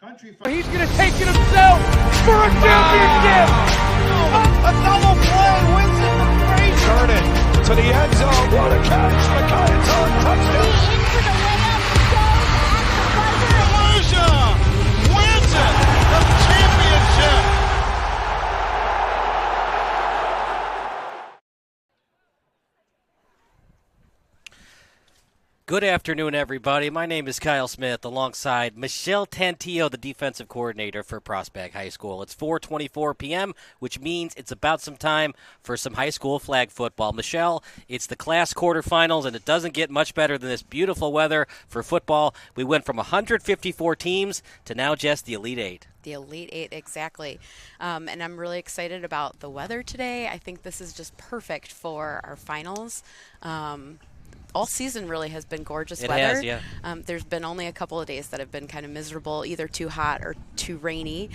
He's going to take it himself for a championship. A double play wins it from Fremd. Started to the end zone. What a catch. Mackay, it's on. Touchdown. Into the layup goes at the buzzer. Wins it. The championship. Good afternoon, everybody. My name is Kyle Smith, alongside Michelle Tantillo, the defensive coordinator for Prospect High School. It's 4:24 p.m., which means it's about some time for some high school flag football. Michelle, it's the class quarterfinals, and it doesn't get much better than this beautiful weather for football. We went from 154 teams to now just the Elite Eight. The Elite Eight, exactly. And I'm really excited about the weather today. I think this is just perfect for our finals. All season really has been gorgeous weather. It has, yeah. There's been only a couple of days that have been kind of miserable, either too hot or too rainy,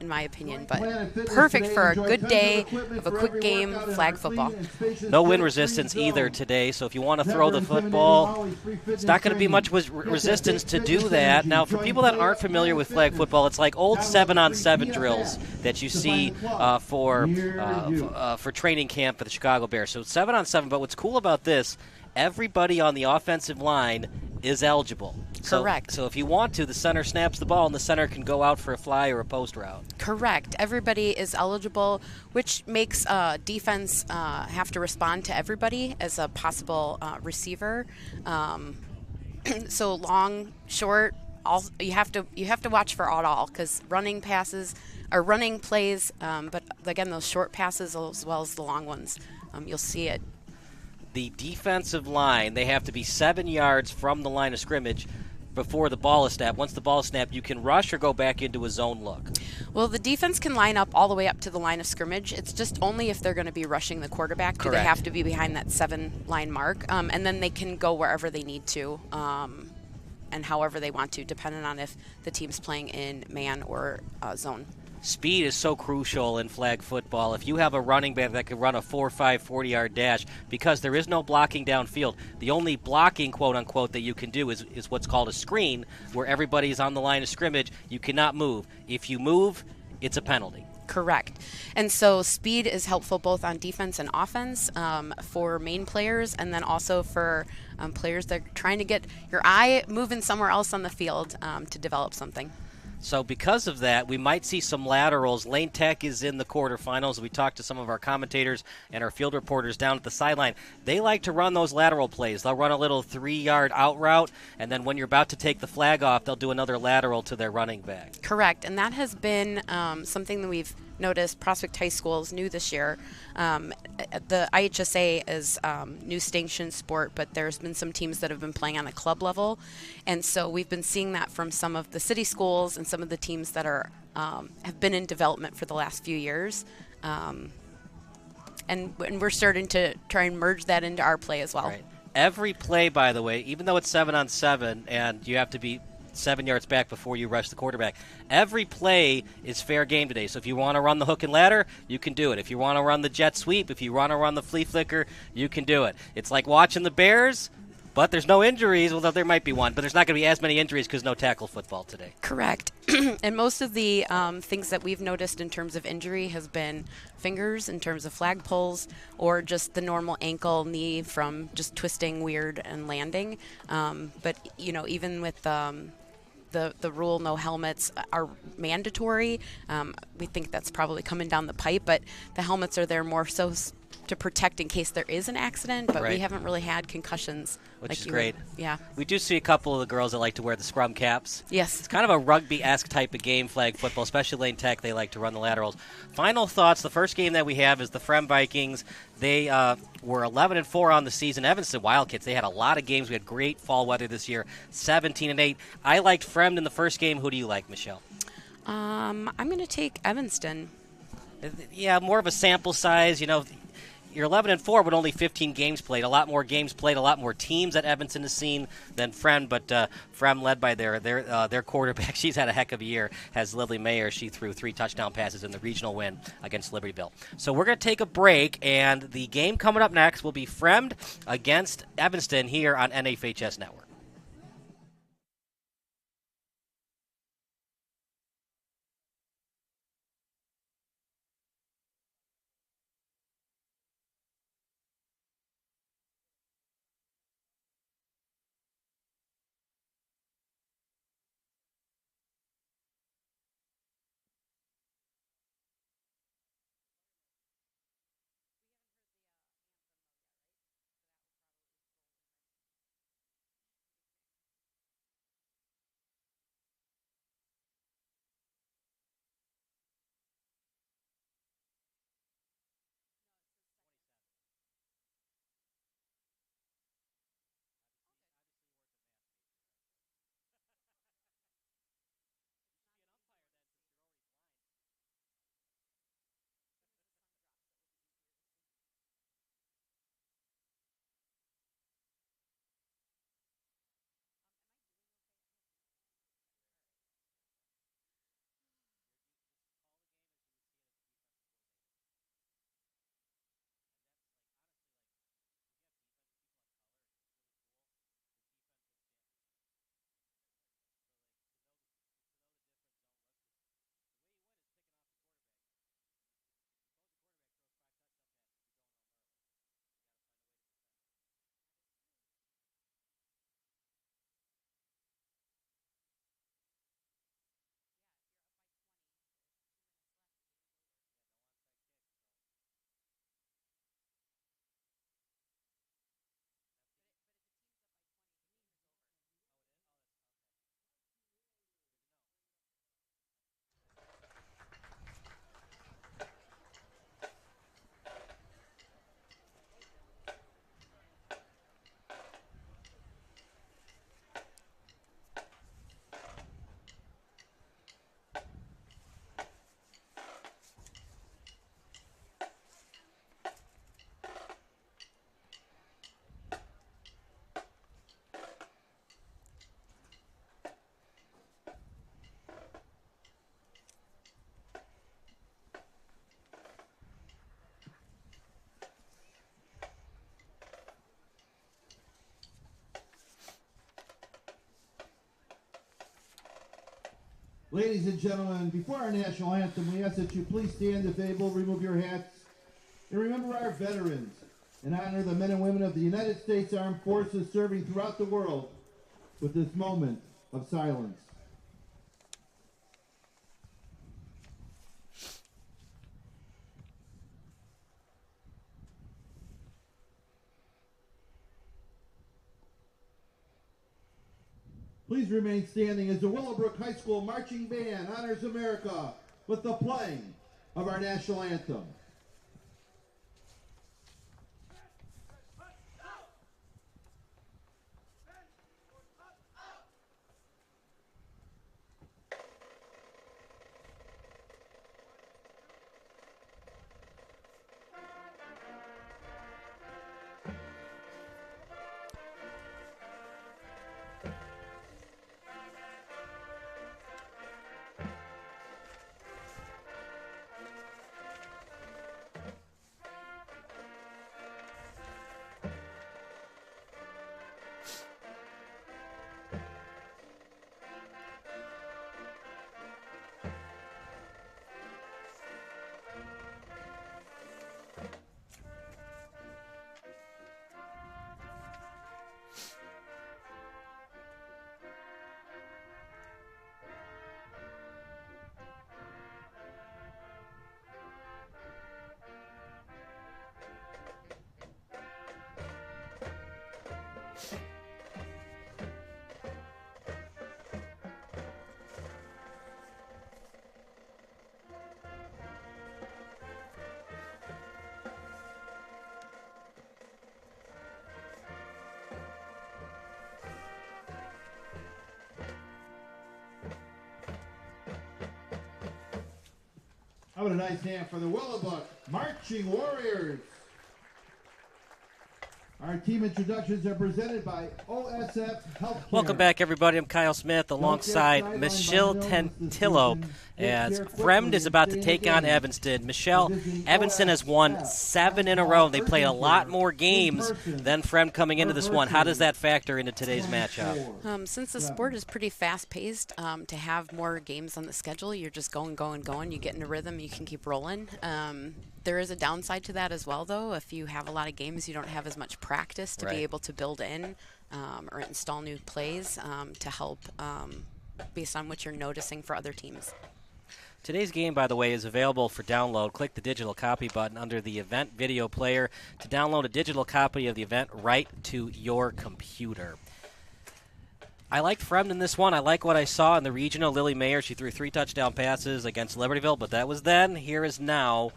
in my opinion. But perfect for a good day of a quick game, flag football. No wind resistance either today, so if you want to throw the football, it's not going to be much resistance to do that. Now, for people that aren't familiar with flag football, it's like old 7-on-7 drills that you see for training camp for the Chicago Bears. So 7-on-7, but what's cool about this, everybody on the offensive line is eligible. Correct. So if you want to, the center snaps the ball, and the center can go out for a fly or a post route. Correct. Everybody is eligible, which makes defense have to respond to everybody as a possible receiver. So long, short, you have to watch for all, because running passes are running plays, but again, those short passes as well as the long ones, you'll see it. The defensive line, they have to be 7 yards from the line of scrimmage before the ball is snapped. Once the ball is snapped, you can rush or go back into a zone look. Well, the defense can line up all the way up to the line of scrimmage. It's just only if they're going to be rushing the quarterback do they have to be behind that 7-line mark. And then they can go wherever they need to and however they want to, depending on if the team's playing in man or zone. Speed is so crucial in flag football. If you have a running back that can run a 4.5 40-yard dash, because there is no blocking downfield, the only blocking, quote-unquote, that you can do is what's called a screen, where everybody's on the line of scrimmage. You cannot move. If you move, it's a penalty. Correct. And so speed is helpful both on defense and offense for main players, and then also for players that are trying to get your eye moving somewhere else on the field to develop something. So because of that, we might see some laterals. Lane Tech is in the quarterfinals. We talked to some of our commentators and our field reporters down at the sideline. They like to run those lateral plays. They'll run a little 3-yard out route, and then when you're about to take the flag off, they'll do another lateral to their running back. Correct, and that has been something that we've noticed. Prospect High School is new this year. The IHSA is new station sport, but there's been some teams that have been playing on a club level, and so we've been seeing that from some of the city schools and some of the teams that are have been in development for the last few years, and we're starting to try and merge that into our play as well. Right. Every play, by the way, even though it's 7-on-7 and you have to be 7 yards back before you rush the quarterback, every play is fair game today. So if you want to run the hook and ladder, you can do it. If you want to run the jet sweep, if you want to run the flea flicker, you can do it. It's like watching the Bears, but there's no injuries. Well, there might be one, but there's not going to be as many injuries because no tackle football today. Correct. And most of the things that we've noticed in terms of injury has been fingers in terms of flag pulls, or just the normal ankle, knee from just twisting weird and landing. But, even with the rule no helmets are mandatory, we think that's probably coming down the pipe, but the helmets are there more so to protect in case there is an accident, but we haven't really had concussions. Which is great. Yeah. We do see a couple of the girls that like to wear the scrum caps. Yes. It's kind of a rugby-esque type of game, flag football, especially Lane Tech. They like to run the laterals. Final thoughts. The first game that we have is the Fremd Vikings. They were 11-4 on the season. Evanston Wildcats, they had a lot of games. We had great fall weather this year, 17-8. I liked Fremd in the first game. Who do you like, Michelle? I'm going to take Evanston. Yeah, more of a sample size, You're 11-4, but only 15 games played. A lot more games played, a lot more teams that Evanston has seen than Fremd. But Fremd, led by their quarterback, she's had a heck of a year. Has Lily Mayer. She threw 3 touchdown passes in the regional win against Libertyville. So we're going to take a break, and the game coming up next will be Fremd against Evanston here on NFHS Network. Ladies and gentlemen, before our national anthem, we ask that you please stand if able, remove your hats, and remember our veterans, and honor the men and women of the United States Armed Forces serving throughout the world with this moment of silence. Please remain standing as the Willowbrook High School Marching Band honors America with the playing of our national anthem. How about a nice hand for the Willowbrook Marching Warriors? Our team introductions are presented by OSF Healthcare. Welcome back, everybody. I'm Kyle Smith alongside Michelle Tentillo as Fremd is about to take on Evanston. Michelle, Evanston has won 7 in a row. They played a lot more games than Fremd coming into this one. How does that factor into today's matchup? Since the sport is pretty fast-paced, to have more games on the schedule, you're just going. You get in a rhythm, you can keep rolling. There is a downside to that as well, though. If you have a lot of games, you don't have as much practice to be able to build in or install new plays to help based on what you're noticing for other teams. Today's game, by the way, is available for download. Click the digital copy button under the event video player to download a digital copy of the event right to your computer. I liked Fremd in this one. I like what I saw in the regional. Lily Mayer, she threw 3 touchdown passes against Libertyville, but that was then. Here is now.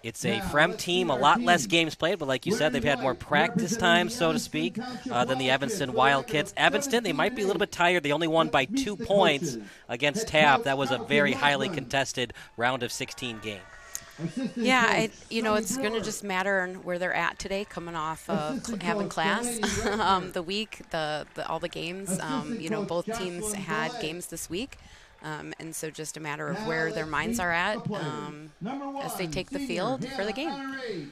It's a Fremd team, a lot less games played, but like you said, they've had more practice time, so to speak, than the Evanston Wildcats. Evanston, they might be a little bit tired. They only won by 2 points against Taft. That was a very highly contested round of 16 game. Yeah, it's going to just matter on where they're at today, coming off of having class, the week, all the games. Both teams had games this week. And so just a matter of where their minds are at as they take the field for the game.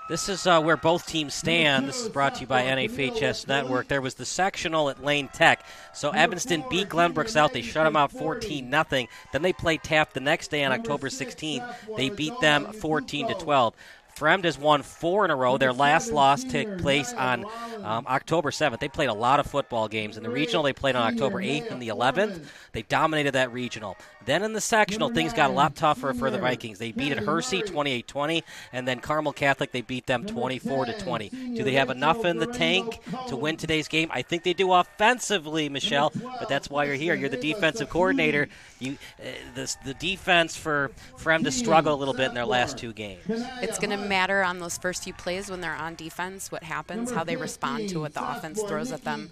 This is where both teams stand. This is brought to you by NFHS Network. There was the sectional at Lane Tech. So Evanston beat Glenbrook South. They shut them out 14-0. Then they played Taft the next day on October 16th. They beat them 14-12. Fremd has won 4 in a row. Their last loss took place on October 7th. They played a lot of football games. In the regional, they played on October 8th and the 11th. They dominated that regional. Then in the sectional, things got a lot tougher for the Vikings. They beat at Hersey 28-20, and then Carmel Catholic, they beat them 24-20. Do they have enough in the tank to win today's game? I think they do offensively, Michelle, but that's why you're here. You're the defensive coordinator. The defense for Fremd to struggle a little bit in their last 2 games. It's going to matter on those first few plays when they're on defense, what happens, how they respond to what the offense throws at them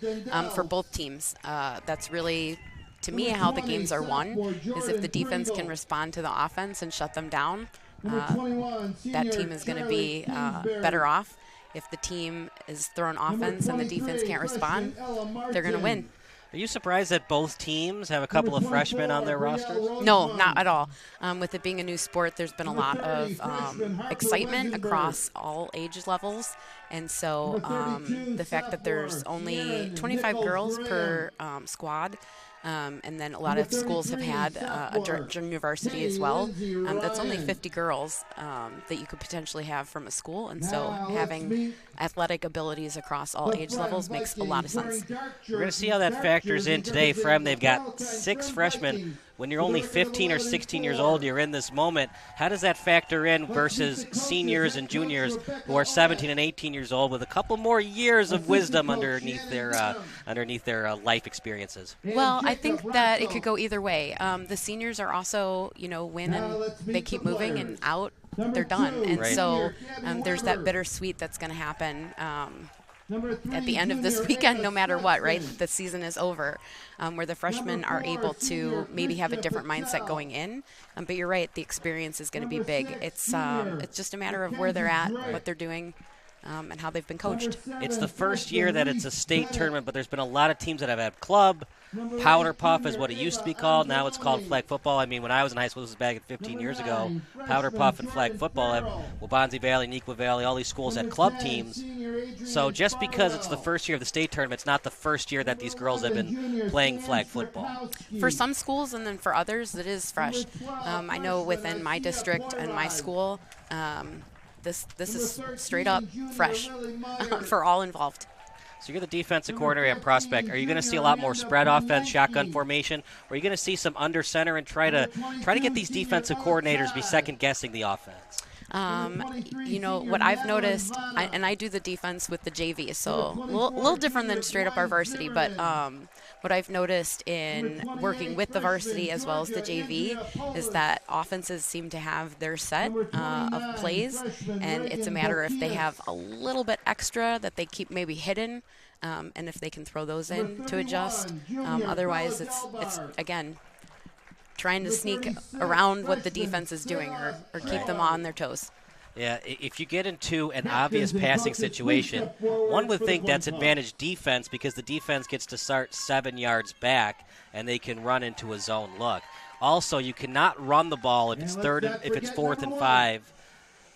for both teams. That's really, to me, how the games are won, is if the defense can respond to the offense and shut them down, that team is going to be better off. If the team is throwing offense and the defense can't respond, they're going to win. Are you surprised that both teams have a couple of freshmen on their rosters? No, not at all. With it being a new sport, there's been a lot of excitement across all age levels. And so the fact that there's only 25 girls per squad, And then a lot of schools have had a junior varsity as well. That's only 50 girls that you could potentially have from a school. And so having athletic abilities across all age levels makes a lot of sense. We're going to see how that factors in today. Fremd, they've got 6 freshmen. When you're only 15 or 16 years old, you're in this moment. How does that factor in versus seniors and juniors who are 17 and 18 years old with a couple more years of wisdom underneath their life experiences? Well, I think that it could go either way. The seniors are also, win and they keep moving, and out, they're done. And so there's that bittersweet that's going to happen at the end of this weekend, no matter what, right? The season is over, where the freshmen are able to maybe have a different mindset going in. But you're right, the experience is going to be big. It's just a matter of where they're at, what they're doing, and how they've been coached. It's the first year that it's a state tournament, but there's been a lot of teams that have had club. Powder Puff is what it used to be called. Now it's called flag football. I mean, when I was in high school, this was back 15 years ago, Powder Puff and flag football at Waubonsie Valley, Neuqua Valley, all these schools had club teams. So just because it's the first year of the state tournament, it's not the first year that these girls have been playing flag football. For some schools, and then for others, it is fresh. I know within my district and my school, this is straight up fresh for all involved. So you're the defensive coordinator at Prospect. Are you going to see a lot more spread offense, shotgun formation, or are you going to see some under center and try to get these defensive coordinators be second guessing the offense? What I've noticed, and I do the defense with the JV, so a little different than straight up our varsity, but what I've noticed in working with the varsity as well as the JV is that offenses seem to have their set of plays, and it's a matter if they have a little bit extra that they keep maybe hidden, and if they can throw those in to adjust. Otherwise, it's again, trying to sneak around what the defense is doing or keep them on their toes. Yeah, if you get into an obvious passing situation, one would think that's advantage defense because the defense gets to start 7 yards back and they can run into a zone look. Also, you cannot run the ball if it's 4th and 5,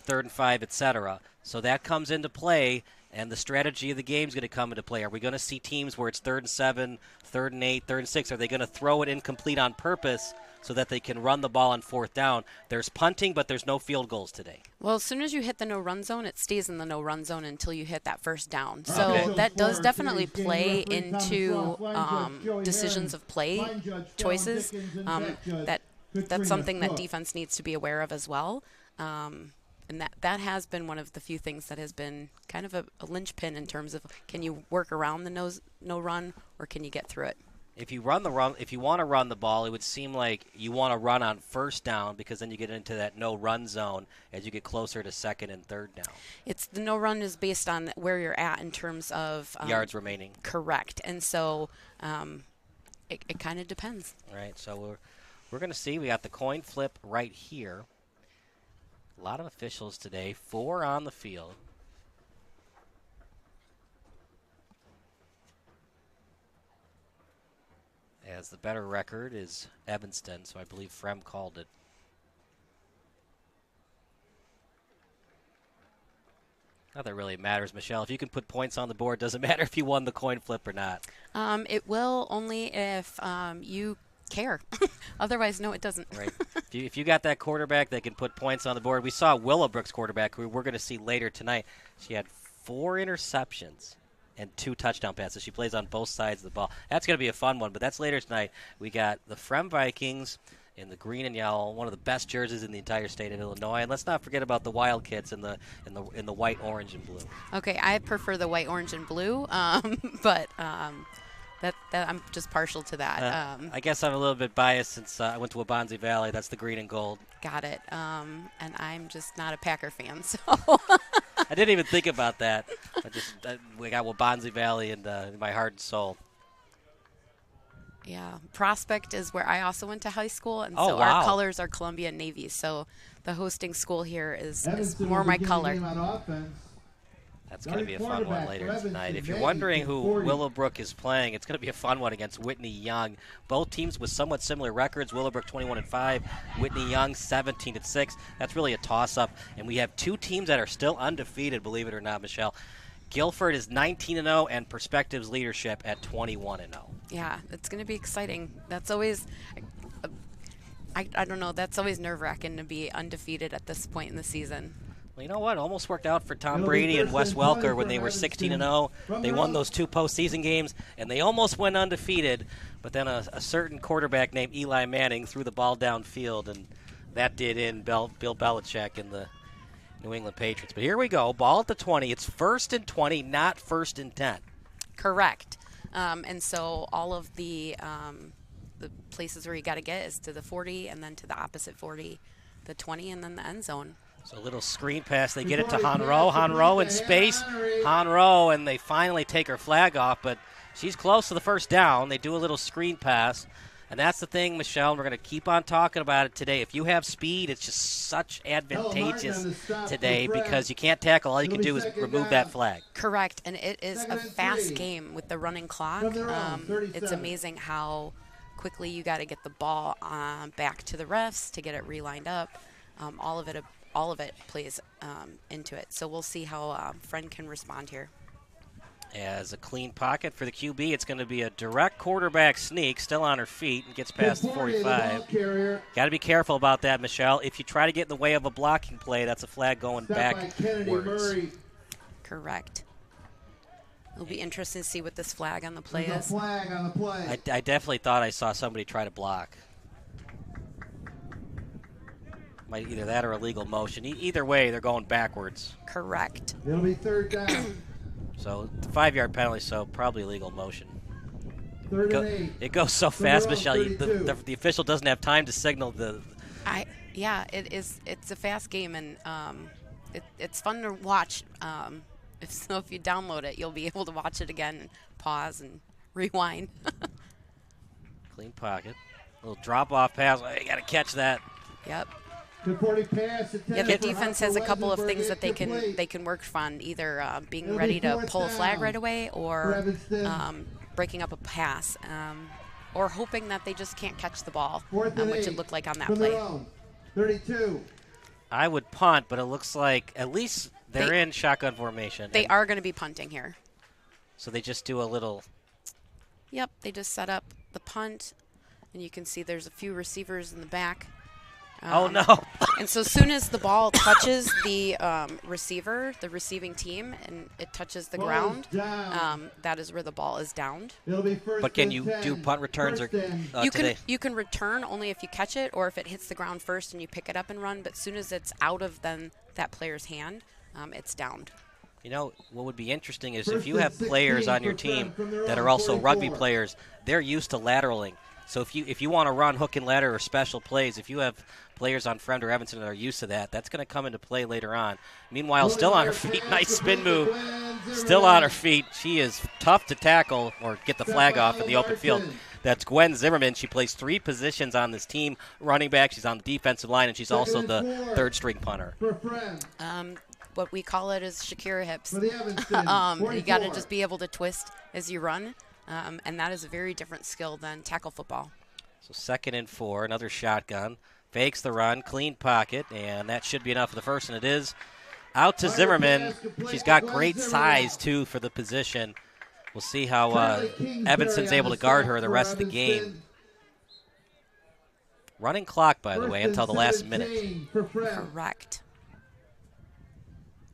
3rd and 5, etc. So that comes into play, and the strategy of the game is going to come into play. Are we going to see teams where it's 3rd and 7, 3rd and 8, 3rd and 6? Are they going to throw it incomplete on purpose so that they can run the ball on 4th down? There's punting, but there's no field goals today. Well, as soon as you hit the no-run zone, it stays in the no-run zone until you hit that first down. So that does definitely play into decisions of play choices. That's something that defense needs to be aware of as well. And that has been one of the few things that has been kind of a linchpin in terms of, can you work around the no run, or can you get through it? If you want to run the ball, it would seem like you want to run on 1st down, because then you get into that no-run zone as you get closer to 2nd and 3rd down. It's the no-run is based on where you're at in terms of yards remaining. Correct, and so it kind of depends. All right, so we're going to see. We got the coin flip right here. A lot of officials today, 4 on the field. As the better record is Evanston, so I believe Fremd called it. Not that really matters, Michelle. If you can put points on the board, doesn't matter if you won the coin flip or not. It will only if you care. Otherwise, no, it doesn't. Right. If you got that quarterback that can put points on the board. We saw Willowbrook's quarterback, who we're going to see later tonight. She had 4 interceptions and 2 touchdown passes. She plays on both sides of the ball. That's going to be a fun one, but that's later tonight. We got the Fremd Vikings in the green and yellow, one of the best jerseys in the entire state of Illinois. And let's not forget about the Wildcats in the white, orange, and blue. Okay, I prefer the white, orange, and blue, but that I'm just partial to that. I guess I'm a little bit biased since I went to Waubonsie Valley. That's the green and gold. Got it. And I'm just not a Packer fan, so. I didn't even think about that. We got Waubonsie Valley in my heart and soul. Yeah, Prospect is where I also went to high school, and so our colors are Columbia Navy. So the hosting school here is more my color. That's going to be a fun one later tonight. If you're wondering who Willowbrook is playing, it's going to be a fun one against Whitney Young. Both teams with somewhat similar records. Willowbrook 21-5, Whitney Young 17-6. That's really a toss-up. And we have 2 teams that are still undefeated, believe it or not, Michelle. Guilford is 19-0, and Perspectives Leadership at 21-0. Yeah, it's going to be exciting. That's always, I don't know, that's always nerve-wracking to be undefeated at this point in the season. Well, you know what? Almost worked out for Tom Brady and Wes Welker when they were 16-0. They won those 2 postseason games, and they almost went undefeated. But then a certain quarterback named Eli Manning threw the ball downfield, and that did in Bill Belichick and the New England Patriots. But here we go, ball at the 20. It's 1st and 20, not 1st and 10. Correct. And so all of the places where you got to get is to the 40 and then to the opposite 40, the 20, and then the end zone. So a little screen pass. They get it to Honro. Honro in space. Honro, and they finally take her flag off, but she's close to the first down. They do a little screen pass. And that's the thing, Michelle, and we're going to keep on talking about it today. If you have speed, it's just such advantageous today because you can't tackle. All you can do is remove that flag. Correct, and it is a fast game with the running clock. It's amazing how quickly you got to get the ball back to the refs to get it relined up. All of it plays into it. So we'll see how Fremd can respond here. As a clean pocket for the QB, it's going to be a direct quarterback sneak, still on her feet, and gets past the 45. Got to be careful about that, Michelle. If you try to get in the way of a blocking play, that's a flag going backwards. Correct. It'll be interesting to see what this flag on the play is. I definitely thought I saw somebody try to block. Either that or illegal motion. Either way, they're going backwards. Correct. It'll be 3rd down. So 5-yard penalty, so probably illegal motion. 3rd and 8. It goes so fast, Michelle. The official doesn't have time to signal the. Yeah, it is. It's a fast game, and it's fun to watch. If you download it, you'll be able to watch it again, and pause and rewind. Clean pocket, little drop off pass. You got to catch that. Yep. Yeah, the defense has a couple of things that they can work on, either being ready to pull a flag right away, or breaking up a pass, or hoping that they just can't catch the ball, which it looked like on that play. 32. I would punt, but it looks like at least they're in shotgun formation. They are going to be punting here. So they just do a little. Yep, they just set up the punt, and you can see there's a few receivers in the back. Oh, no. And so as soon as the ball touches the receiver, the receiving team, and it touches the ground, that is where the ball is downed. But can you do punt returns you can return only if you catch it or if it hits the ground first and you pick it up and run. But as soon as it's out of that player's hand, it's downed. You know, what would be interesting is if you have players on your team that are also rugby players, they're used to lateraling. So if you want to run hook and ladder or special plays, if you have players on Fremd or Evanston that are used to that, that's going to come into play later on. Meanwhile, still on her feet, nice spin move. Still on her feet. She is tough to tackle or get the flag off in the open field. That's Gwen Zimmerman. She plays 3 positions on this team. Running back, she's on the defensive line, and she's also the 3rd-string punter. What we call it is Shakira hips. You got to just be able to twist as you run. And that is a very different skill than tackle football. So 2nd and 4, another shotgun. Fakes the run, clean pocket, and that should be enough for the first, and it is. Out to Zimmerman. She's got great size, too, for the position. We'll see how Evanston's able to guard her the rest of the game. Running clock, by the way, until the last minute. Correct.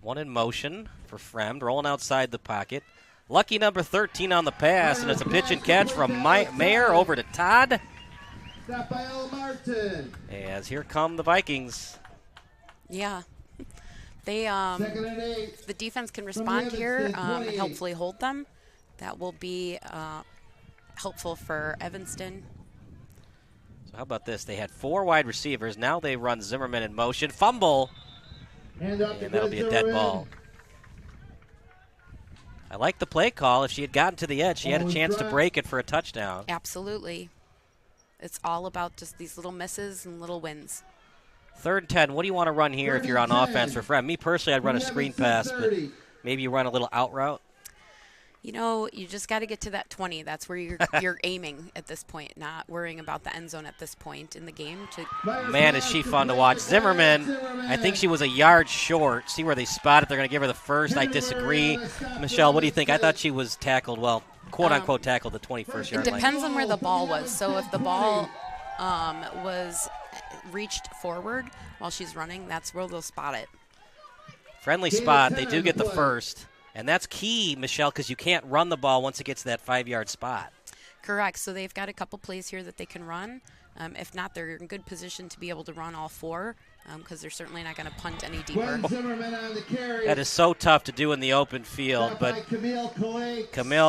1 in motion for Fremd, rolling outside the pocket. Lucky number 13 on the pass, and it's a pitch and catch from Mayer over to Todd. As here come the Vikings. Yeah. They the defense can respond here and hopefully hold them. That will be helpful for Evanston. So how about this? They had 4 wide receivers. Now they run Zimmerman in motion. Fumble. And that'll be a dead ball. I like the play call. If she had gotten to the edge, she had a chance to break it for a touchdown. Absolutely. It's all about just these little misses and little wins. 3rd and 10. What do you want to run here if you're on offense for Fremd? Me personally, I'd run a screen pass, but maybe you run a little out route. You know, you just got to get to that 20. That's where you're aiming at this point, not worrying about the end zone at this point in the game. Man, is she fun to watch. Zimmerman, I think she was a yard short. See where they spot it. They're going to give her the first. I disagree. Michelle, what do you think? I thought she was tackled well. quote-unquote tackle the 21st-yard It line. depends on where the ball was. So if the ball was reached forward while she's running, that's where they'll spot it. Friendly spot. They do get the first. And that's key, Michelle, because you can't run the ball once it gets to that 5-yard spot. Correct. So they've got a couple plays here that they can run. If not, they're in good position to be able to run all four because they're certainly not going to punt any deeper. That is so tough to do in the open field, but Camille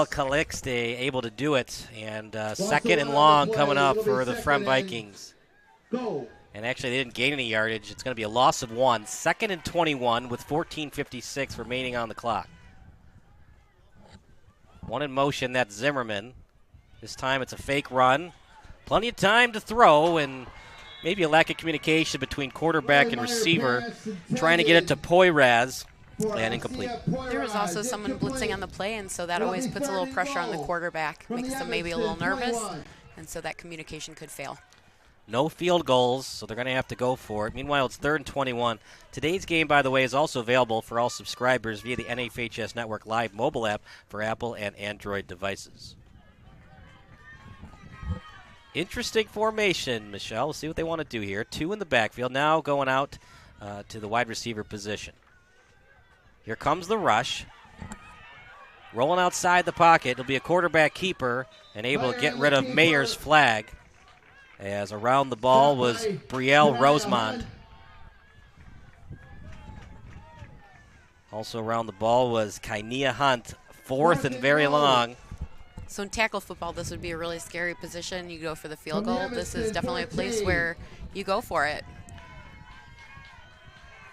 Calixte able to do it. And second and long coming up for the Fremd Vikings. And actually, they didn't gain any yardage. It's going to be a loss of 1. 2nd and 21 with 14:56 remaining on the clock. One in motion, that's Zimmerman. This time it's a fake run. Plenty of time to throw, and maybe a lack of communication between quarterback and receiver. Trying to get it to Poyraz, and incomplete. There was also someone blitzing on the play, and so that always puts a little pressure on the quarterback, makes them maybe a little nervous, and so that communication could fail. No field goals, so they're going to have to go for it. Meanwhile, it's 3rd and 21. Today's game, by the way, is also available for all subscribers via the NFHS Network Live mobile app for Apple and Android devices. Interesting formation, Michelle. We'll see what they want to do here. 2 in the backfield, now going out to the wide receiver position. Here comes the rush. Rolling outside the pocket. It'll be a quarterback keeper and able to get rid of Mayer's flag. As around the ball was Brielle Rosemond. Also around the ball was Kainia Hunt. 4th and very long. So in tackle football, this would be a really scary position. You go for the field goal. This is definitely a place where you go for it.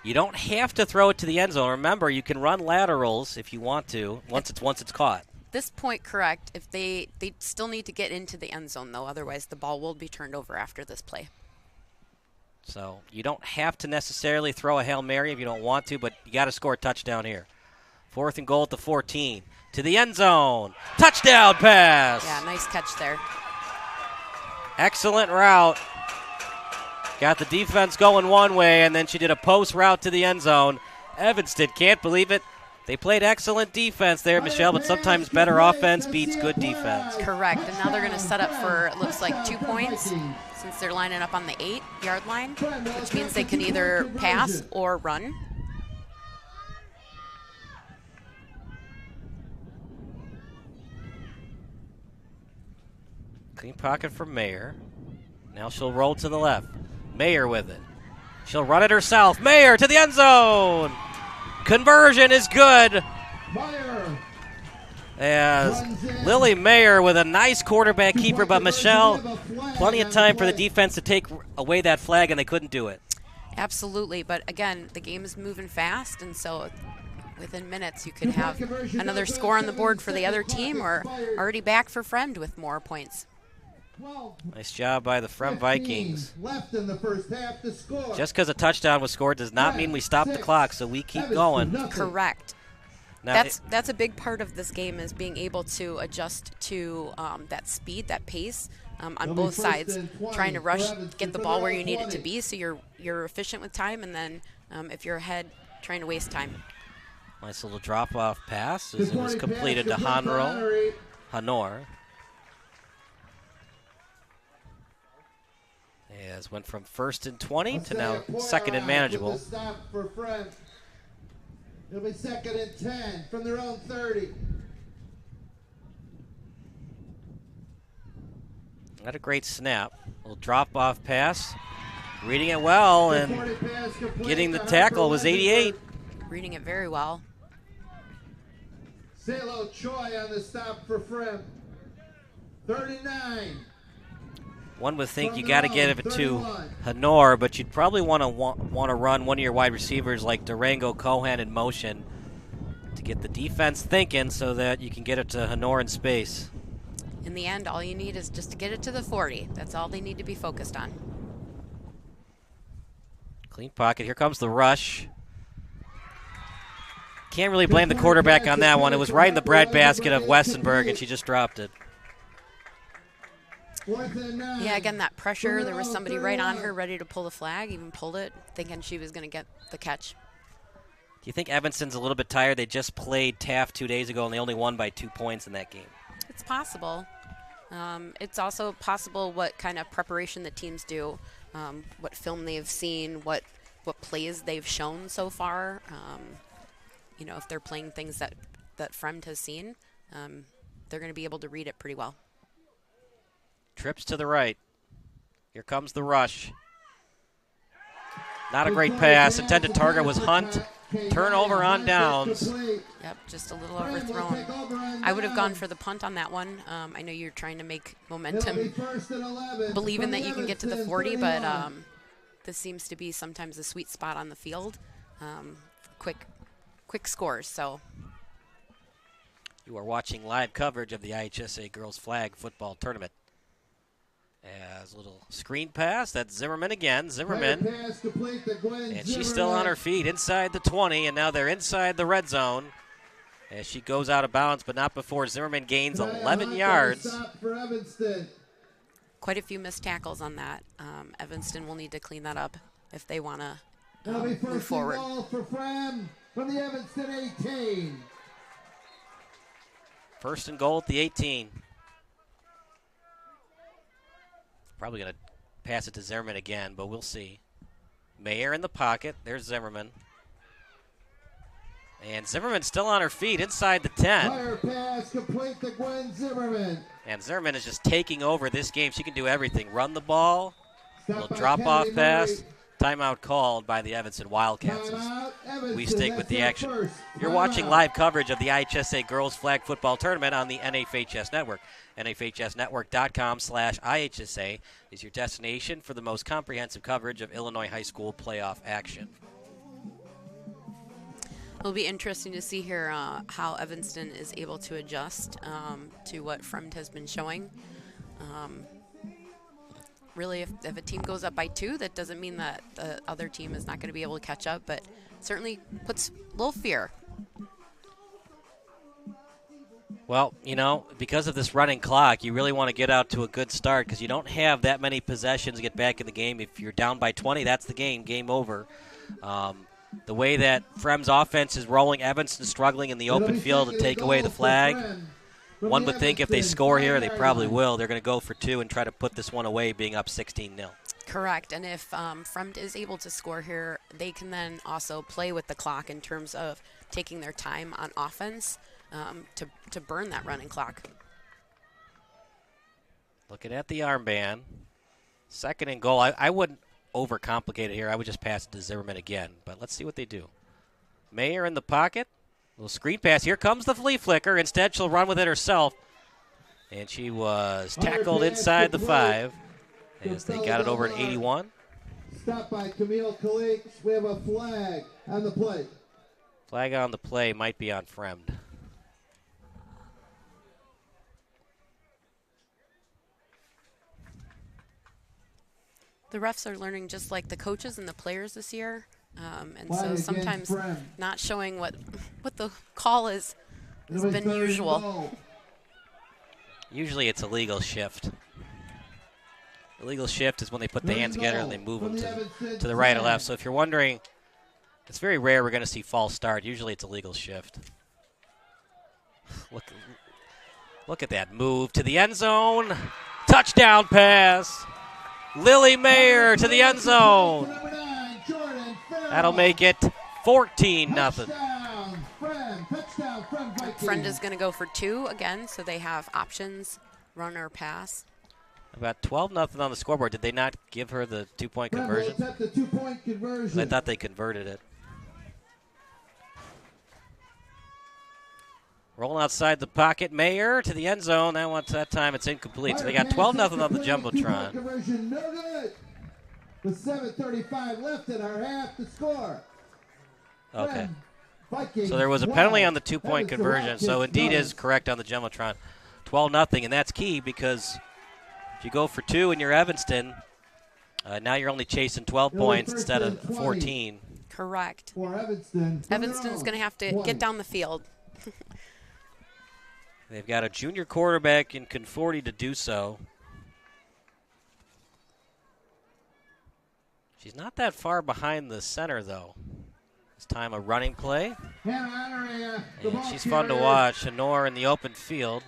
You don't have to throw it to the end zone. Remember, you can run laterals if you want to once it's caught. This point, correct. If they still need to get into the end zone, though. Otherwise, the ball will be turned over after this play. So you don't have to necessarily throw a Hail Mary if you don't want to, but you got to score a touchdown here. 4th and goal at the 14. To the end zone. Touchdown pass. Yeah, nice catch there. Excellent route. Got the defense going one way, and then she did a post route to the end zone. Evanston can't believe it. They played excellent defense there, Michelle, but sometimes better offense beats good defense. Correct, and now they're going to set up for, it looks like, 2 points since they're lining up on the 8-yard line, which means they can either pass or run. Clean pocket for Mayer. Now she'll roll to the left. Mayer with it. She'll run it herself. Mayer to the end zone. Conversion is good. As Lily Mayer with a nice quarterback keeper, but Michelle, plenty of time for the defense to take away that flag, and they couldn't do it. Absolutely, but again, the game is moving fast, and so within minutes you could have another score on the board for the other team or already back for Fremd with more points. Nice job by the Fremd Vikings. Left in the first half to score. Just because a touchdown was scored does not mean we stop the clock, so we keep going. Correct. Now, That's a big part of this game is being able to adjust to that speed, that pace on both sides, trying to rush, get the ball where you need it to be so you're efficient with time, and then if you're ahead, trying to waste time. Nice little drop-off pass as it was completed to Honor. As went from 1st and 20 to now 2nd and manageable. It'll be 2nd and 10 from their own 30. Not a great snap. Little drop-off pass. Reading it well, and getting the tackle was 88. Reading it very well. Salo Choi on the stop for Fremd. 39. One would think you got to get it to Honor, but you'd probably want to run one of your wide receivers like Durango Cohan in motion to get the defense thinking so that you can get it to Honor in space. In the end, all you need is just to get it to the 40. That's all they need to be focused on. Clean pocket. Here comes the rush. Can't really blame the quarterback on that one. It was right in the breadbasket of Westenberg, and she just dropped it. Yeah, again, that pressure. There was somebody right on her ready to pull the flag, even pulled it, thinking she was going to get the catch. Do you think Evanston's a little bit tired? They just played Taft 2 days ago, and they only won by 2 points in that game. it's possible. It's also possible what kind of preparation the teams do, what film they've seen, what plays they've shown so far. If they're playing things that Fremd has seen, they're going to be able to read it pretty well. Trips to the right. Here comes the rush. Not a great pass. Intended target was Hunt. Turnover on downs. Yep, just a little overthrown. I would have gone for the punt on that one. I know you're trying to make momentum, believing that you can get to the 40, but this seems to be sometimes a sweet spot on the field. Quick scores, so. You are watching live coverage of the IHSA Girls Flag Football Tournament. As a little screen pass, that's Zimmerman again. Zimmerman, and she's still on her feet inside the 20, and now they're inside the red zone. As she goes out of bounds, but not before Zimmerman gains 11 yards. Quite a few missed tackles on that. Evanston will need to clean that up if they want to move forward. For Fremd from the Evanston 18. First and goal at the 18. Probably going to pass it to Zimmerman again, but we'll see. Mayer in the pocket. There's Zimmerman. And Zimmerman's still on her feet inside the 10. Fire pass complete to Gwen Zimmerman. And Zimmerman is just taking over this game. She can do everything. Run the ball, little drop-off pass. Timeout called by the Evanston Wildcats. We stick with the action. You're watching live coverage of the IHSA Girls Flag Football Tournament on the NFHS Network. NFHSnetwork.com/IHSA is your destination for the most comprehensive coverage of Illinois high school playoff action. It'll be interesting to see here how Evanston is able to adjust to what Fremd has been showing. Really, if a team goes up by 2, that doesn't mean that the other team is not going to be able to catch up, but certainly puts a little fear. Well, because of this running clock, you really want to get out to a good start because you don't have that many possessions to get back in the game. If you're down by 20, that's the game over. The way that Fremd's offense is rolling, Evanston struggling in the open field to take away the flag. One would think if they score here, they probably will. They're going to go for 2 and try to put this one away, being up 16-0. Correct, and if Fremd is able to score here, they can then also play with the clock in terms of taking their time on offense to burn that running clock. Looking at the armband. Second and goal. I wouldn't overcomplicate it here. I would just pass it to Zimmerman again, but let's see what they do. Mayer in the pocket. Little screen pass. Here comes the flea flicker. Instead, she'll run with it herself. And she was tackled inside the 5 as they got it over at 81. Stopped by Camille Calix. We have a flag on the play. Flag on the play might be on Fremd. The refs are learning just like the coaches and the players this year. And so sometimes not showing what the call is has been usual. Usually it's a legal shift. Illegal shift is when they put the hands together and they move them to the right or left. So if you're wondering, it's very rare we're going to see false start. Usually it's a legal shift. Look at that move to the end zone. Touchdown pass. Lily Mayer to the end zone. That'll make it 14-0. Fremd is going to go for 2 again, so they have options, run or pass. About 12-0 on the scoreboard. Did they not give her the 2-point conversion? The 2-point conversion. I thought they converted it. Rolling outside the pocket, Mayer to the end zone. That time it's incomplete. So they got 12-0 on the Jumbotron. Conversion, no good. With 7:35 left in our half to score. Okay. So there was a penalty on the 2-point conversion. So indeed is correct on the Jumbotron. 12-0, and that's key because if you go for 2 and you're Evanston, now you're only chasing 12 points instead of 14. Correct. For Evanston. Evanston's going to have to get down the field. They've got a junior quarterback in Conforti to do so. She's not that far behind the center, though. This time a running play. And she's fun to watch. Honor in the open field.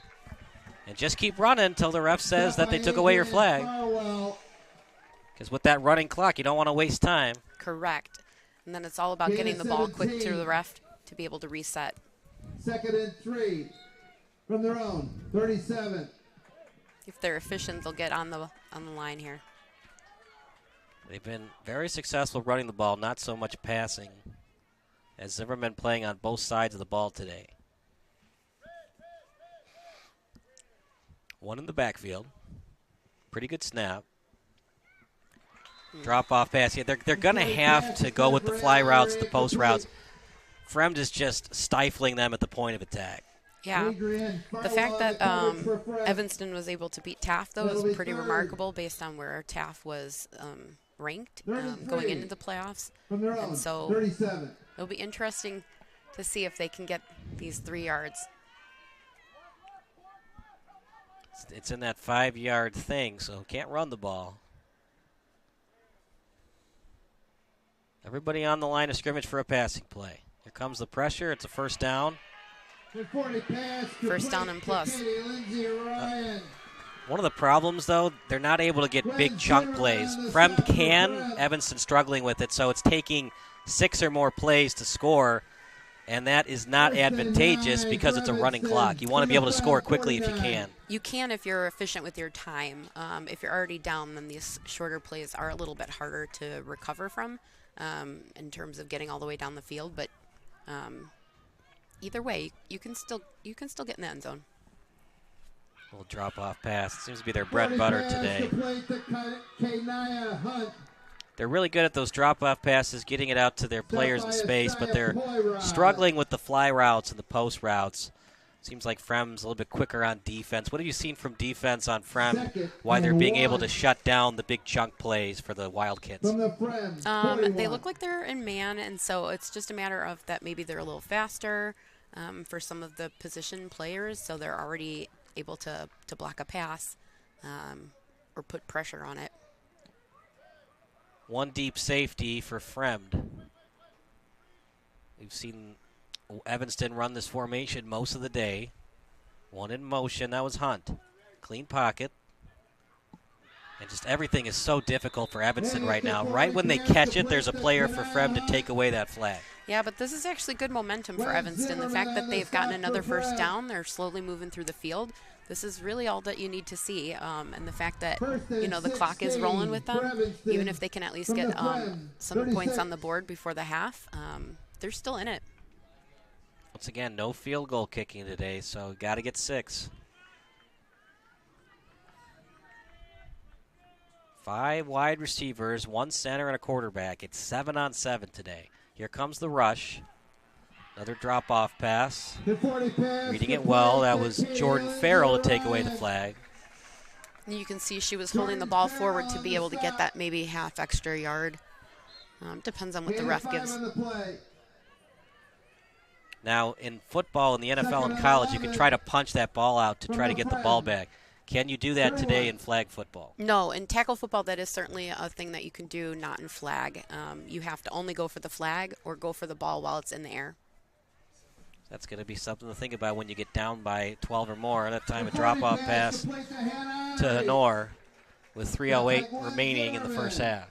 And just keep running until the ref says that they took away your flag. Because with that running clock, you don't want to waste time. Correct. And then it's all about getting the ball quick to the ref to be able to reset. 2nd and 3 from their own 37. If they're efficient, they'll get on the line here. They've been very successful running the ball, not so much passing, as Zimmerman playing on both sides of the ball today. One in the backfield. Pretty good snap. Drop-off pass. Yeah, they're going to have to go with the fly routes, the post routes. Fremd is just stifling them at the point of attack. Yeah. The fact that Evanston was able to beat Taft, though, is pretty remarkable based on where Taft was ranked going into the playoffs. And so it'll be interesting to see if they can get these 3 yards. It's in that 5-yard thing, so can't run the ball. Everybody on the line of scrimmage for a passing play. Here comes the pressure. It's a first down. First down and plus. One of the problems, though, they're not able to get big chunk plays. Fremd can. Evanston struggling with it, so it's taking 6 or more plays to score, and that is not advantageous because it's a running clock. You want to be able to score quickly if you can. You can if you're efficient with your time. If you're already down, then these shorter plays are a little bit harder to recover from in terms of getting all the way down the field. But either way, you can still get in the end zone. Little drop-off pass. Seems to be their bread and butter today. They're really good at those drop-off passes, getting it out to their players in space, but they're struggling with the fly routes and the post routes. Seems like Fremd's a little bit quicker on defense. What have you seen from defense on Fremd? Why they're being able to shut down the big chunk plays for the Wildcats? They look like they're in man, and so it's just a matter of that maybe they're a little faster for some of the position players, so they're already able to block a pass or put pressure on it. One deep safety for Fremd. We've seen Evanston run this formation most of the day. One in motion, that was Hunt. Clean pocket. And just everything is so difficult for Evanston right now. Right when they catch it, there's a player for Fremd to take away that flag. Yeah, but this is actually good momentum for Evanston. The fact that they've gotten another first down, they're slowly moving through the field. This is really all that you need to see. And the fact that, the clock is rolling with them, even if they can at least get some points on the board before the half, they're still in it. Once again, no field goal kicking today, so got to get 6. 5 wide receivers, 1 center, and a quarterback. It's 7-on-7 today. Here comes the rush. Another drop-off pass. Reading it well. That was Jordan Farrell to take away the flag. You can see she was holding the ball forward to be able to get that maybe half extra yard. Depends on what the ref gives. Now, in football, in the NFL and college, you can try to punch that ball out to try to get the ball back. Can you do that today in flag football? No, in tackle football, that is certainly a thing that you can do, not in flag. You have to only go for the flag or go for the ball while it's in the air. That's going to be something to think about when you get down by 12 or more. That time a drop-off pass to Honor with 3:08 remaining in the first half.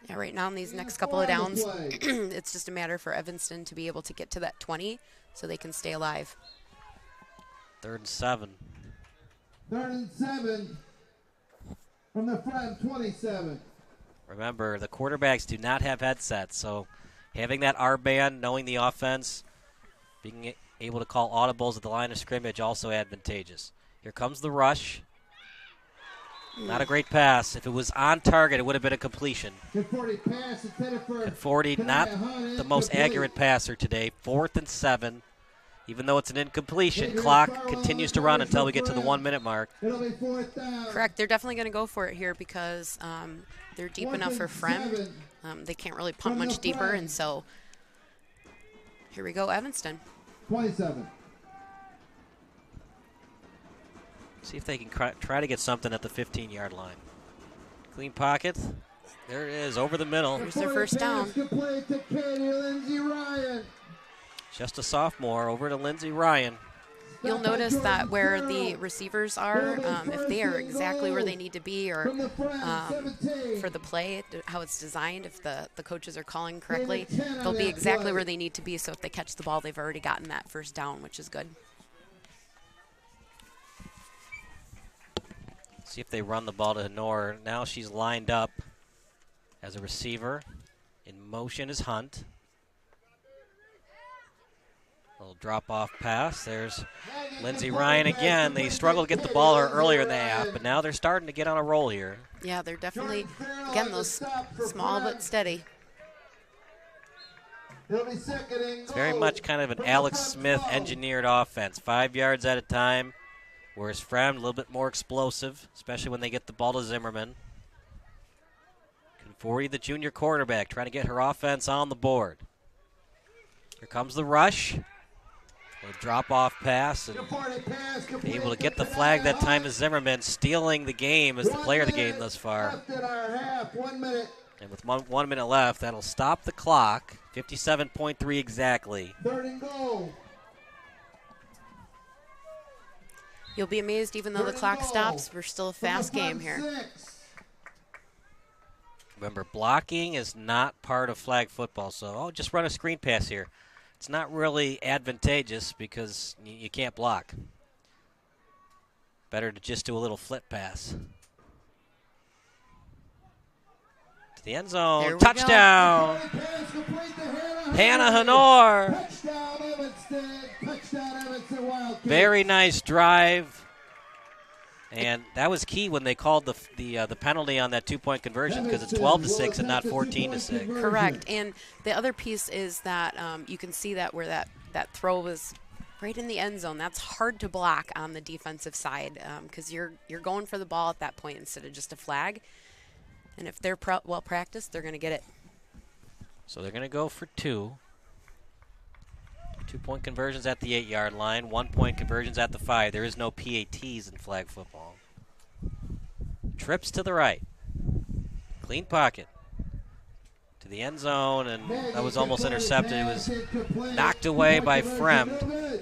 Yeah, right now in these next couple of downs, it's just a matter for Evanston to be able to get to that 20 so they can stay alive. 3rd and 7. 3rd and 7 from the Fremd 27. Remember, the quarterbacks do not have headsets, so having that R-band, knowing the offense, being able to call audibles at the line of scrimmage also advantageous. Here comes the rush. Not a great pass. If it was on target, it would have been a completion. And 40, not the most accurate passer today. 4th and 7. Even though it's an incompletion, clock continues to run until we get to the 1-minute mark. Correct. They're definitely going to go for it here because they're deep enough for Fremd. They can't really punt much deeper, and so here we go, Evanston. 27. See if they can try to get something at the 15-yard line. Clean pocket. There it is, over the middle. Here's their first down. Just a sophomore, over to Lindsey Ryan. you'll notice that where the receivers are, if they are exactly where they need to be, or for the play, how it's designed, if the coaches are calling correctly, they'll be exactly where they need to be. So if they catch the ball, they've already gotten that first down, which is good. See if they run the ball to Honor. Now she's lined up as a receiver. In motion is Hunt. A little drop-off pass. There's Lindsey Ryan again. They struggled to get the ball earlier in the half, but now they're starting to get on a roll here. Yeah, they're definitely, again, those small but steady. It's very much kind of an Alex Smith engineered offense. 5 yards at a time. Whereas Fremd, a little bit more explosive, especially when they get the ball to Zimmerman. Conforti, the junior quarterback, trying to get her offense on the board. Here comes the rush. A drop-off pass, and able to get the flag that time is Zimmerman, stealing the game as the player of the game thus far. And with 1 minute left, that'll stop the clock. 57.3 exactly. 3rd and goal. You'll be amazed, even though the clock stops, we're still a fast game here. Remember, blocking is not part of flag football, so just run a screen pass here. It's not really advantageous because you can't block. Better to just do a little flip pass. To the end zone. Touchdown! Hannah Honor! Very nice drive. And that was key when they called the penalty on that 2-point conversion, because it's 12-6 and not 14-6. Correct. And the other piece is that you can see that where that throw was right in the end zone. That's hard to block on the defensive side, because you're going for the ball at that point instead of just a flag. And if they're well practiced, they're going to get it. So they're going to go for 2. 2-point conversions at the 8-yard line, 1-point conversions at the 5. There is no PATs in flag football. Trips to the right. Clean pocket. To the end zone, and that was almost intercepted. It was knocked away by Fremd.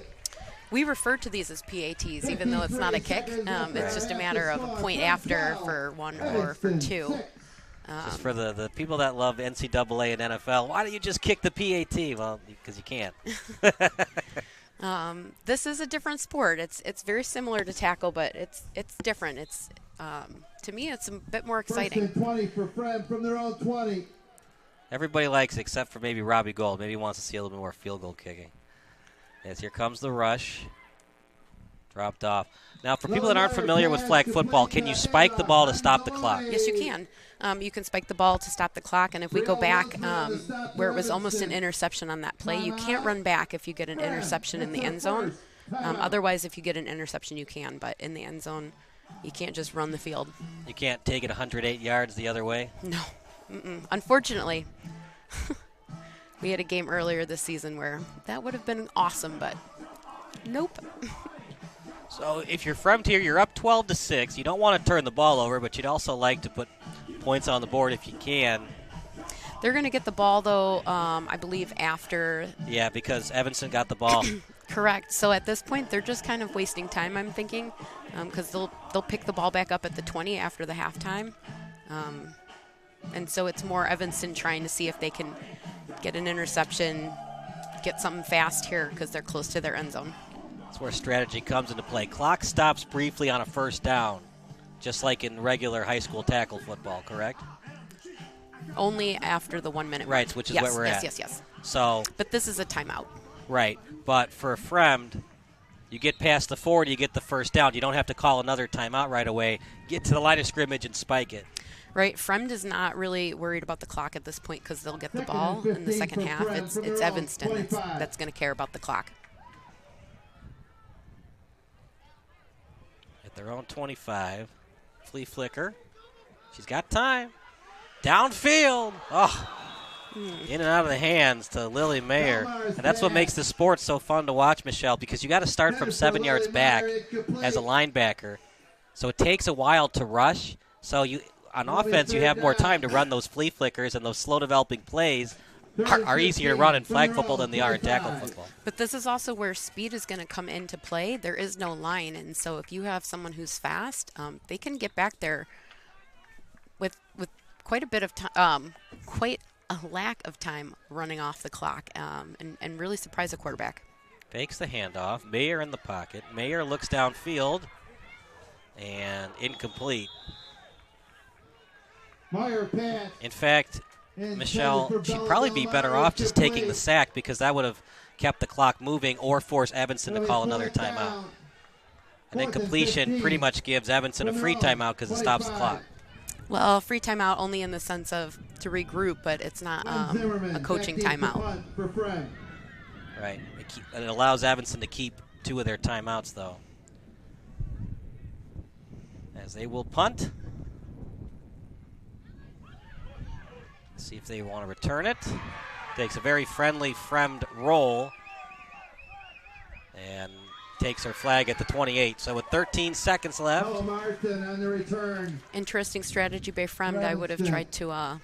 We refer to these as PATs, even though it's not a kick. It's just a matter of a point after for 1 or for 2. Just for the people that love NCAA and NFL, why don't you just kick the PAT? Well, because you can't. This is a different sport. It's very similar to tackle, but it's different. It's to me, it's a bit more exciting. 20 for Fremd from their own 20. Everybody likes it except for maybe Robbie Gold. Maybe he wants to see a little bit more field goal kicking. Yes, here comes the rush. Dropped off. Now, for people that aren't familiar with flag football, can you spike the ball to stop the clock? Yes, you can. You can spike the ball to stop the clock, and if we go back where it was almost an interception on that play, you can't run back if you get an interception in the end zone. Otherwise, if you get an interception, you can, but in the end zone, you can't just run the field. You can't take it 108 yards the other way? No. Unfortunately. We had a game earlier this season where that would have been awesome, but nope. So if you're Fremd here, you're up 12-6. You don't want to turn the ball over, but you'd also like to put points on the board if you can. They're going to get the ball, though, I believe, after. Yeah, because Evanston got the ball. Correct. So at this point, they're just kind of wasting time, I'm thinking, because they'll pick the ball back up at the 20 after the halftime. And so it's more Evanston trying to see if they can get an interception, get something fast here because they're close to their end zone. That's where strategy comes into play. Clock stops briefly on a first down, just like in regular high school tackle football, correct? Only after the 1 minute. Right, which is where we're at. Yes. So. But this is a timeout. Right, but for Fremd, you get past the 40, you get the first down. You don't have to call another timeout right away. Get to the line of scrimmage and spike it. Right, Fremd is not really worried about the clock at this point because they'll get the ball in the second half. It's Evanston that's going to care about the clock. At their own 25, flea flicker. She's got time. Downfield. Oh, in and out of the hands to Lily Mayer. And that's what makes the sport so fun to watch, Michelle, because you got to start from 7 yards back as a linebacker. So it takes a while to rush. So on offense, you have more time to run those flea flickers and those slow developing plays. are easier to run in flag football than they are in tackle football. But this is also where speed is going to come into play. There is no line, and so if you have someone who's fast, they can get back there with quite a bit of time, quite a lack of time running off the clock, and really surprise a quarterback. Fakes the handoff. Mayer in the pocket. Mayer looks downfield, and incomplete. In fact, Michelle, she'd probably be better off just taking the sack because that would have kept the clock moving or forced Evanston to call another timeout. An incompletion pretty much gives Evanston a free timeout because it stops the clock. Well, free timeout only in the sense of to regroup, but it's not a coaching timeout. Right. It allows Evanston to keep 2 of their timeouts, though. As they will punt. See if they want to return it. Takes a very friendly Fremd roll and takes her flag at the 28. So with 13 seconds left. Martin on the return. Interesting strategy by Fremd. I would have tried to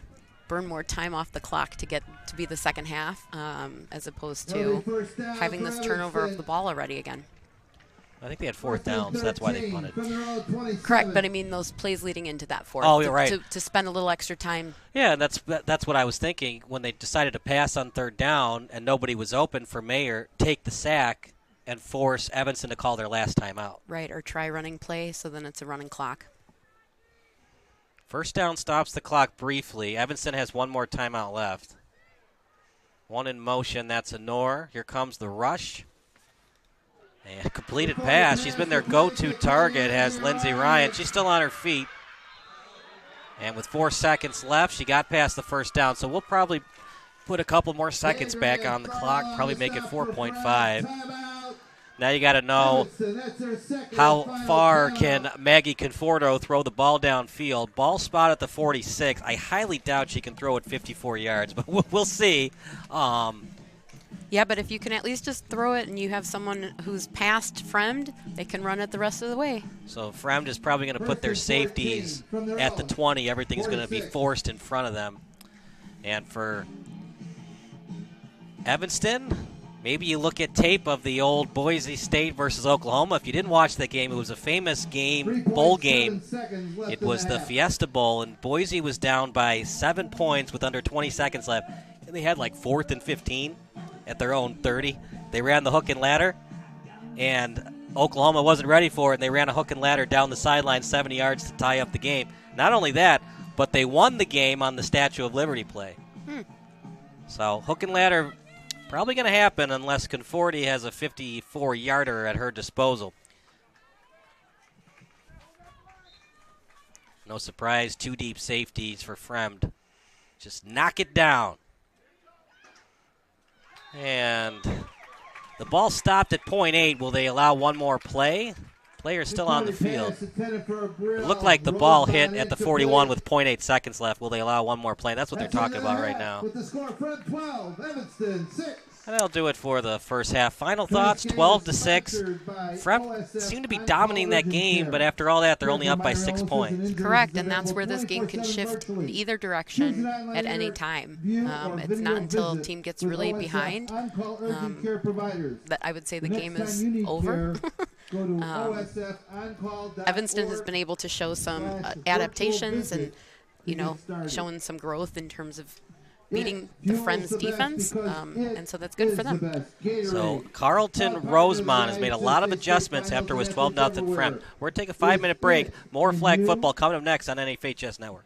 burn more time off the clock to get to be the second half, as opposed to having this turnover of the ball already again. I think they had 4th down, so that's why they punted. Correct, but I mean those plays leading into that 4th. Oh, you're right. To spend a little extra time. Yeah, and that's what I was thinking when they decided to pass on 3rd down and nobody was open for Mayer, take the sack and force Evanston to call their last timeout. Right, or try running play, so then it's a running clock. First down stops the clock briefly. Evanston has 1 more timeout left. 1 in motion, that's Honor. Here comes the rush. And completed pass. She's been their go-to target, has Lindsey Ryan. She's still on her feet. And with 4 seconds left, she got past the first down. So we'll probably put a couple more seconds back on the clock, probably make it 4.5. Now you got to know how far can Maggie Conforto throw the ball downfield. Ball spot at the 46. I highly doubt she can throw it 54 yards, but we'll see. Yeah, but if you can at least just throw it and you have someone who's past Fremd, they can run it the rest of the way. So Fremd is probably going to put their safeties at the 20. Everything's going to be forced in front of them. And for Evanston, maybe you look at tape of the old Boise State versus Oklahoma. If you didn't watch the game, it was a famous game, bowl game. It was the Fiesta Bowl, and Boise was down by 7 points with under 20 seconds left. And they had like 4th and 15 at their own 30. They ran the hook and ladder, and Oklahoma wasn't ready for it, and they ran a hook and ladder down the sideline 70 yards to tie up the game. Not only that, but they won the game on the Statue of Liberty play. So hook and ladder probably going to happen unless Conforti has a 54-yarder at her disposal. No surprise, 2 deep safeties for Fremd. Just knock it down. And the ball stopped at .8. Will they allow 1 more play? Player's still on the field. It looked like the ball hit at the 41 with .8 seconds left. Will they allow 1 more play? That's what they're talking about right now. With the score, Fremd 12, Evanston 6. And that'll do it for the first half. Final thoughts, 12-6. Fremd seemed to be dominating that game, but after all that, they're only up by 6 points. Correct, and that's where this game can shift in either direction at any time. It's not until a team gets really behind that I would say the game is over. Evanston has been able to show some adaptations and, showing some growth in terms of beating the Fremd's defense, and so that's good for them. So Carlton Rosemont has made a lot of adjustments after it was 12-0 Fremd. We're going to take a 5-minute break. More flag football coming up next on NFHS Network.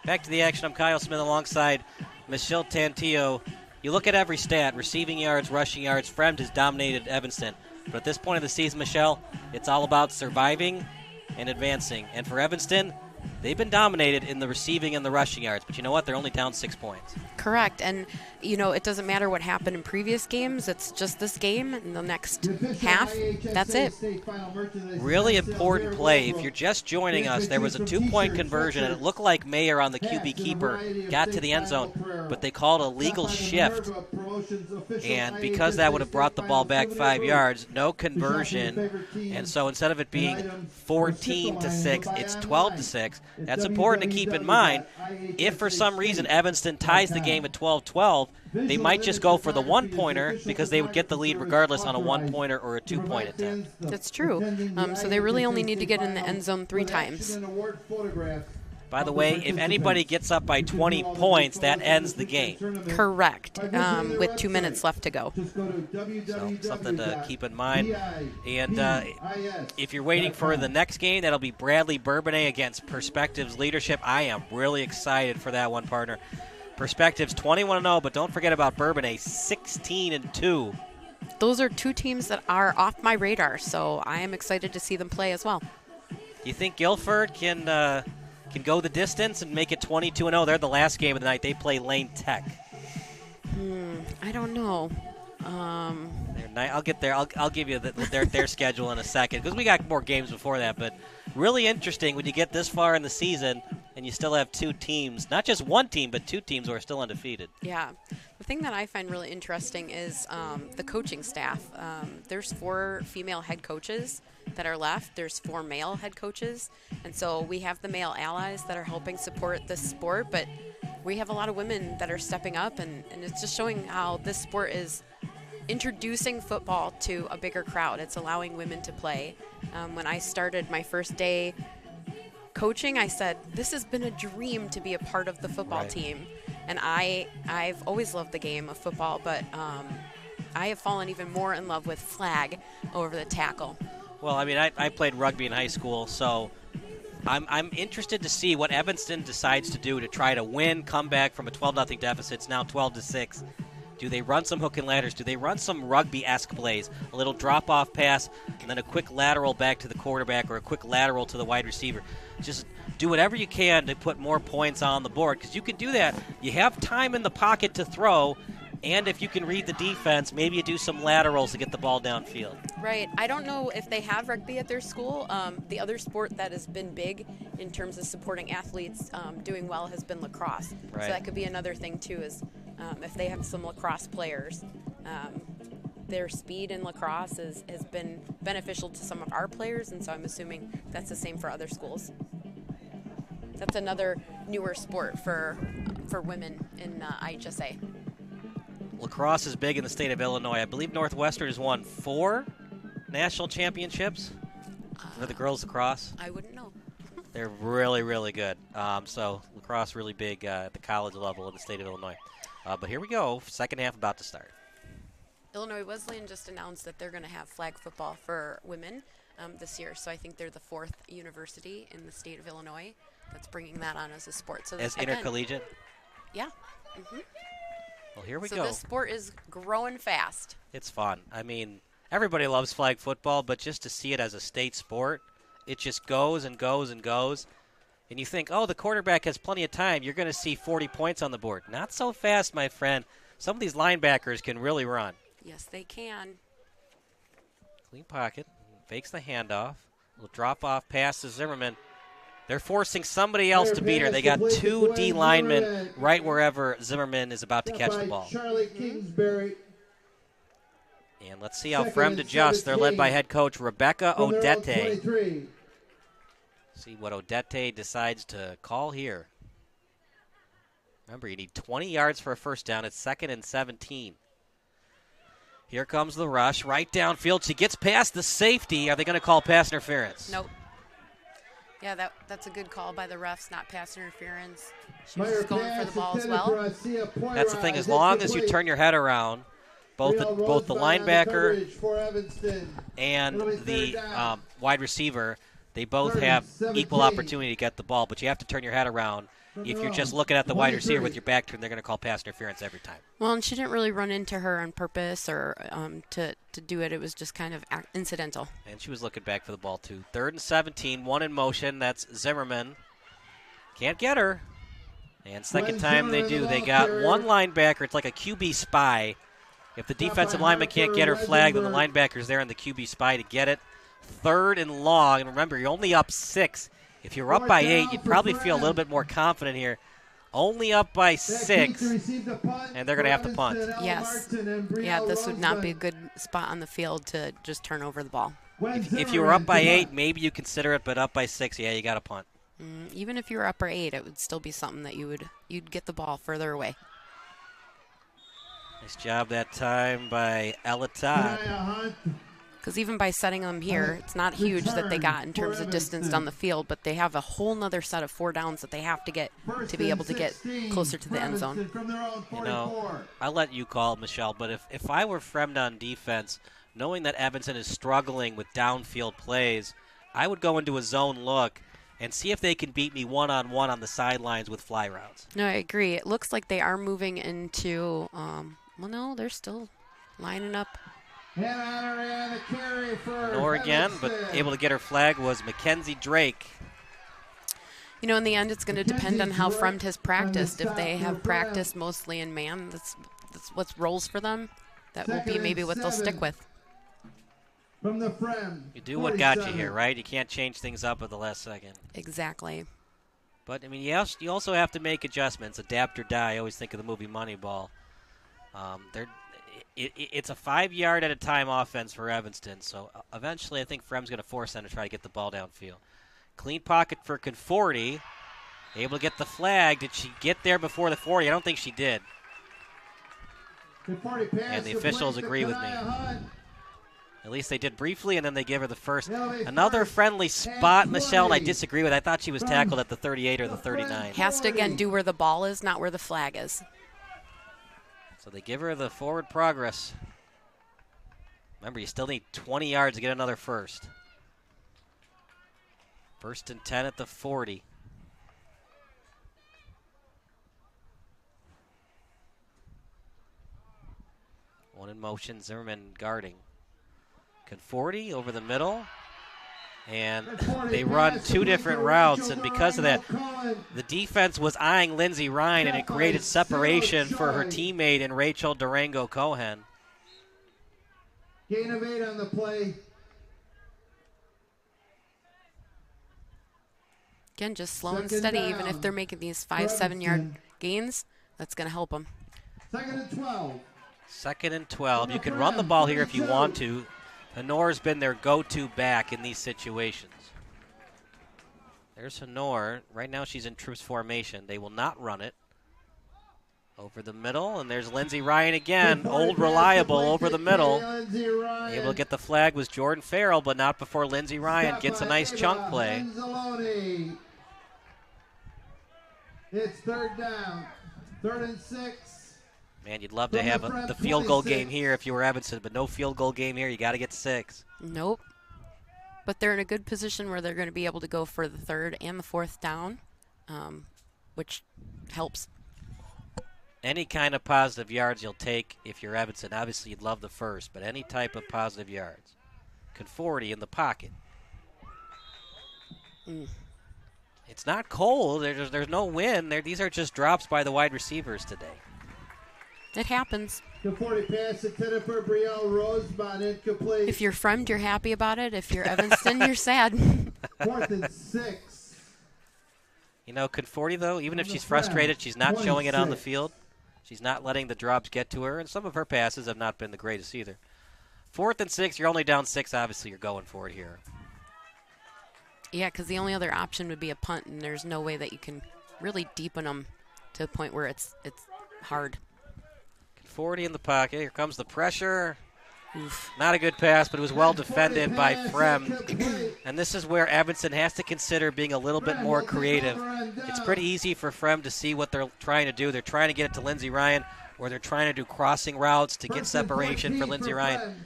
Back to the action. I'm Kyle Smith alongside Michelle Tantillo. You look at every stat, receiving yards, rushing yards. Fremd has dominated Evanston. But at this point of the season, Michelle, it's all about surviving and advancing. And for Evanston, they've been dominated in the receiving and the rushing yards. But you know what? They're only down 6 points. Correct. And, it doesn't matter what happened in previous games. It's just this game and the next half. That's it. Really important play. If you're just joining us, there was a 2-point conversion, and it looked like Mayer on the QB keeper got to the end zone, but they called a legal shift. And because that would have brought the ball back 5 yards, no conversion. And so instead of it being 14-6, it's 12-6. That's important to keep in mind. If for some reason Evanston ties the game at 12-12, they might just go for the 1-pointer because they would get the lead regardless on a 1-pointer or a 2-point attempt. That's true. So they really only need to get in the end zone 3 times. By the way, if anybody gets up by 20 points, that ends the game. Correct, with 2 minutes left to go. So something to keep in mind. And if you're waiting for the next game, that'll be Bradley Bourbonnais against Perspectives Leadership. I am really excited for that one, partner. Perspectives 21-0, but don't forget about Bourbonnais 16-2. Those are 2 teams that are off my radar, so I am excited to see them play as well. You think Guilford can go the distance and make it 22-0? They're the last game of the night. They play Lane Tech. I don't know. I'll get there. I'll give you their schedule in a second because we got more games before that. But really interesting when you get this far in the season and you still have 2 teams, not just one team, but 2 teams who are still undefeated. Yeah. The thing that I find really interesting is the coaching staff. There's 4 female head coaches that are left. There's 4 male head coaches. And so we have the male allies that are helping support this sport, but we have a lot of women that are stepping up, and it's just showing how this sport is introducing football to a bigger crowd. It's allowing women to play. When I started my first day coaching, I said, this has been a dream to be a part of the football team. And I've always loved the game of football, but I have fallen even more in love with flag over the tackle. Well, I mean, I played rugby in high school, so I'm interested to see what Evanston decides to do to try to win, come back from a 12-0 deficit. It's now 12-6. Do they run some hook and ladders? Do they run some rugby-esque plays? A little drop-off pass and then a quick lateral back to the quarterback or a quick lateral to the wide receiver. Just do whatever you can to put more points on the board because you can do that. You have time in the pocket to throw, and if you can read the defense, maybe you do some laterals to get the ball downfield. Right. I don't know if they have rugby at their school. The other sport that has been big in terms of supporting athletes doing well has been lacrosse. Right. So that could be another thing, too, is if they have some lacrosse players. Their speed in lacrosse has been beneficial to some of our players, and so I'm assuming that's the same for other schools. That's another newer sport for women in IHSA. Lacrosse is big in the state of Illinois. I believe Northwestern has won 4 national championships for the girls lacrosse. I wouldn't know. They're really, really good. So lacrosse really big at the college level in the state of Illinois. But here we go. Second half about to start. Illinois Wesleyan just announced that they're going to have flag football for women this year. So I think they're the 4th university in the state of Illinois that's bringing that on as a sport. So as intercollegiate? Yeah. Mm-hmm. Well, here we go. So this sport is growing fast. It's fun. I mean, everybody loves flag football, but just to see it as a state sport, it just goes and goes and goes. And you think, oh, the quarterback has plenty of time. You're going to see 40 points on the board. Not so fast, my friend. Some of these linebackers can really run. Yes, they can. Clean pocket. Fakes the handoff. Little drop-off pass to Zimmerman. They're forcing somebody else to beat her. They got 2 D linemen right wherever Zimmerman is about to catch the ball. Charlie Kingsbury. And let's see how Fremd adjusts. They're led by head coach Rebecca Odette. See what Odette decides to call here. Remember, you need 20 yards for a first down. It's 2nd and 17. Here comes the rush. Right downfield. She gets past the safety. Are they going to call pass interference? Nope. Yeah, that's a good call by the refs, not pass interference. She was just going for the ball as well. That's the thing. As long as you turn your head around, both the linebacker and the wide receiver, they both have equal opportunity to get the ball, but you have to turn your head around. if you're just looking at the wide receiver with your back turned, they're going to call pass interference every time. Well, and she didn't really run into her on purpose or to do it. It was just kind of incidental. And she was looking back for the ball, too. 3rd and 17, one in motion. That's Zimmerman. Can't get her. And second time they do. They got one linebacker. It's like a QB spy. If the defensive lineman can't get her flag, then the linebacker's there on the QB spy to get it. 3rd and long. And remember, you're only up 6. If you're up by 8, you'd probably feel a little bit more confident here. Only up by 6, and they're going to have to punt. Yes. Yeah, this would not be a good spot on the field to just turn over the ball. If you were up by 8, maybe you consider it, but up by 6, yeah, you got to punt. Even if you were up by 8, it would still be something that you'd get the ball further away. Nice job that time by Ella Todd. Because even by setting them here, it's not huge that they got in terms of distance down the field, but they have a whole nother set of 4 downs that they have to get to be able to get closer to the end zone. You know, I'll let you call it, Michelle, but if I were Fremd on defense, knowing that Evanston is struggling with downfield plays, I would go into a zone look and see if they can beat me one-on-one on the sidelines with fly routes. No, I agree. It looks like they are moving into, well, no, they're still lining up. Nor again, but able to get her flag was Mackenzie Drake. You know, in the end, it's going to depend on how Fremd has practiced. If they have practiced mostly in man, that's what rolls for them. That will be maybe what they'll stick with. From the Fremd. You do what got you here, right? You can't change things up at the last second. Exactly. But, I mean, you also have to make adjustments. Adapt or die. I always think of the movie Moneyball. It's a 5-yard at a time offense for Evanston, so eventually I think Fremd's going to force them to try to get the ball downfield. Clean pocket for Conforti. Able to get the flag. Did she get there before the 40? I don't think she did. And the officials agree with me. At least they did briefly, and then they give her the first. Another friendly spot, Michelle, and I disagree with. I thought she was tackled at the 38 or the 39. Has to, again, do where the ball is, not where the flag is. So they give her the forward progress. Remember, you still need 20 yards to get another first. 1st and 10 at the 40. One in motion, Zimmerman guarding. Conforti over the middle. And they run 2 different routes, and because of that, the defense was eyeing Lindsey Ryan, and it created separation for her teammate in Rachel Durango-Cohen. Gain of 8 on the play. Again, just slow and steady, even if they're making these 5-7-yard gains, that's going to help them. 2nd and 12. 2nd and 12. You can run the ball here if you want to. Honor's been their go-to back in these situations. There's Honor. Right now she's in troops formation. They will not run it. Over the middle, and there's Lindsey Ryan again. Old reliable over the middle. Able to get the flag was Jordan Farrell, but not before Lindsey Ryan gets a nice chunk play. It's 3rd down. 3rd and 6. Man, you'd love to have the field goal game here if you were Evanston, but no field goal game here. You got to get 6. Nope. But they're in a good position where they're going to be able to go for the 3rd and the 4th down, which helps. Any kind of positive yards you'll take if you're Evanston. Obviously, you'd love the first, but any type of positive yards. Conforti in the pocket. It's not cold. There's no wind. These are just drops by the wide receivers today. It happens. Conforti pass intended for Brielle Rosemont, incomplete. If you're Fremd, you're happy about it. If you're Evanston, you're sad. 4th and 6. You know, Conforti, though, even if she's frustrated, she's not showing it on the field. She's not letting the drops get to her, and some of her passes have not been the greatest either. 4th and 6, you're only down 6. Obviously, you're going for it here. Yeah, because the only other option would be a punt, and there's no way that you can really deepen them to the point where it's hard. 40 in the pocket. Here comes the pressure. Oof. Not a good pass, but it was well defended by Fremd. And this is where Evanston has to consider being a little bit more creative. It's pretty easy for Fremd to see what they're trying to do. They're trying to get it to Lindsey Ryan, or they're trying to do crossing routes to get separation for Lindsey Ryan.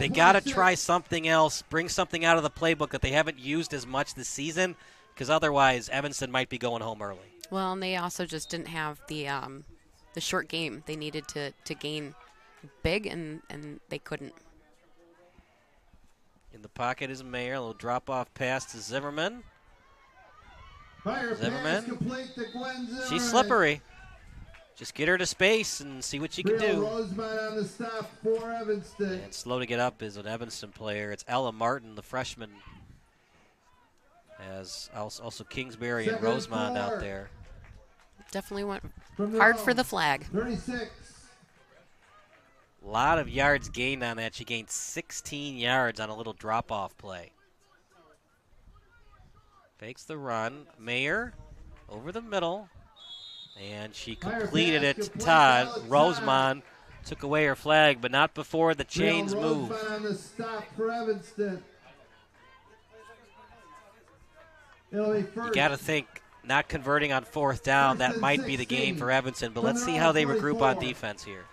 They got to try something else, bring something out of the playbook that they haven't used as much this season, because otherwise Evanston might be going home early. Well, and they also just didn't have the short game. They needed to gain big, and they couldn't. In the pocket is Mayer. A little drop-off pass to Zimmerman. Zimmerman. She's slippery. Just get her to space and see what she can do. Rosemont on the stop for Evanston. And slow to get up is an Evanston player. It's Ella Martin, the freshman. As also Kingsbury and Rosemont out there. Definitely went hard for the flag. 36. A lot of yards gained on that. She gained 16 yards on a little drop-off play. Fakes the run. Mayer over the middle. And she completed it to Todd. Rosemont took away her flag, but not before the chains move. On the stop for Evanston. You got to think, not converting on 4th down, that might be the game for Evanston, but let's see how they regroup on defense here.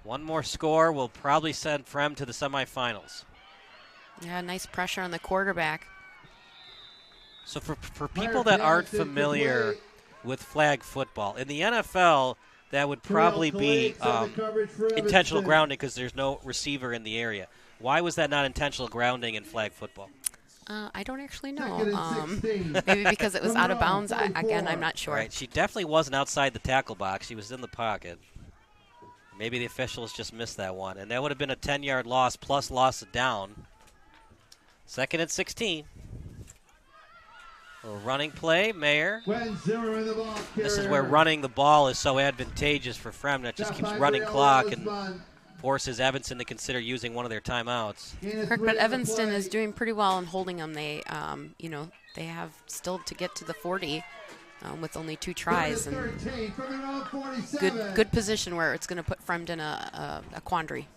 One more score will probably send Fremd to the semifinals. Yeah, nice pressure on the quarterback. So for people that aren't familiar with flag football, in the NFL, that would probably be intentional grounding because there's no receiver in the area. Why was that not intentional grounding in flag football? I don't actually know. Maybe because it was out of bounds. Again, I'm not sure. Right. She definitely wasn't outside the tackle box. She was in the pocket. Maybe the officials just missed that one. And that would have been a 10-yard loss plus loss of down. 2nd and 16. A little running play, Mayer. This is where running the ball is so advantageous for Fremd. That just keeps running clock and forces Evanston to consider using one of their timeouts. Correct, but Evanston is doing pretty well in holding them. They, they have still to get to the 40 with only 2 tries, and good position where it's going to put Fremd in a quandary.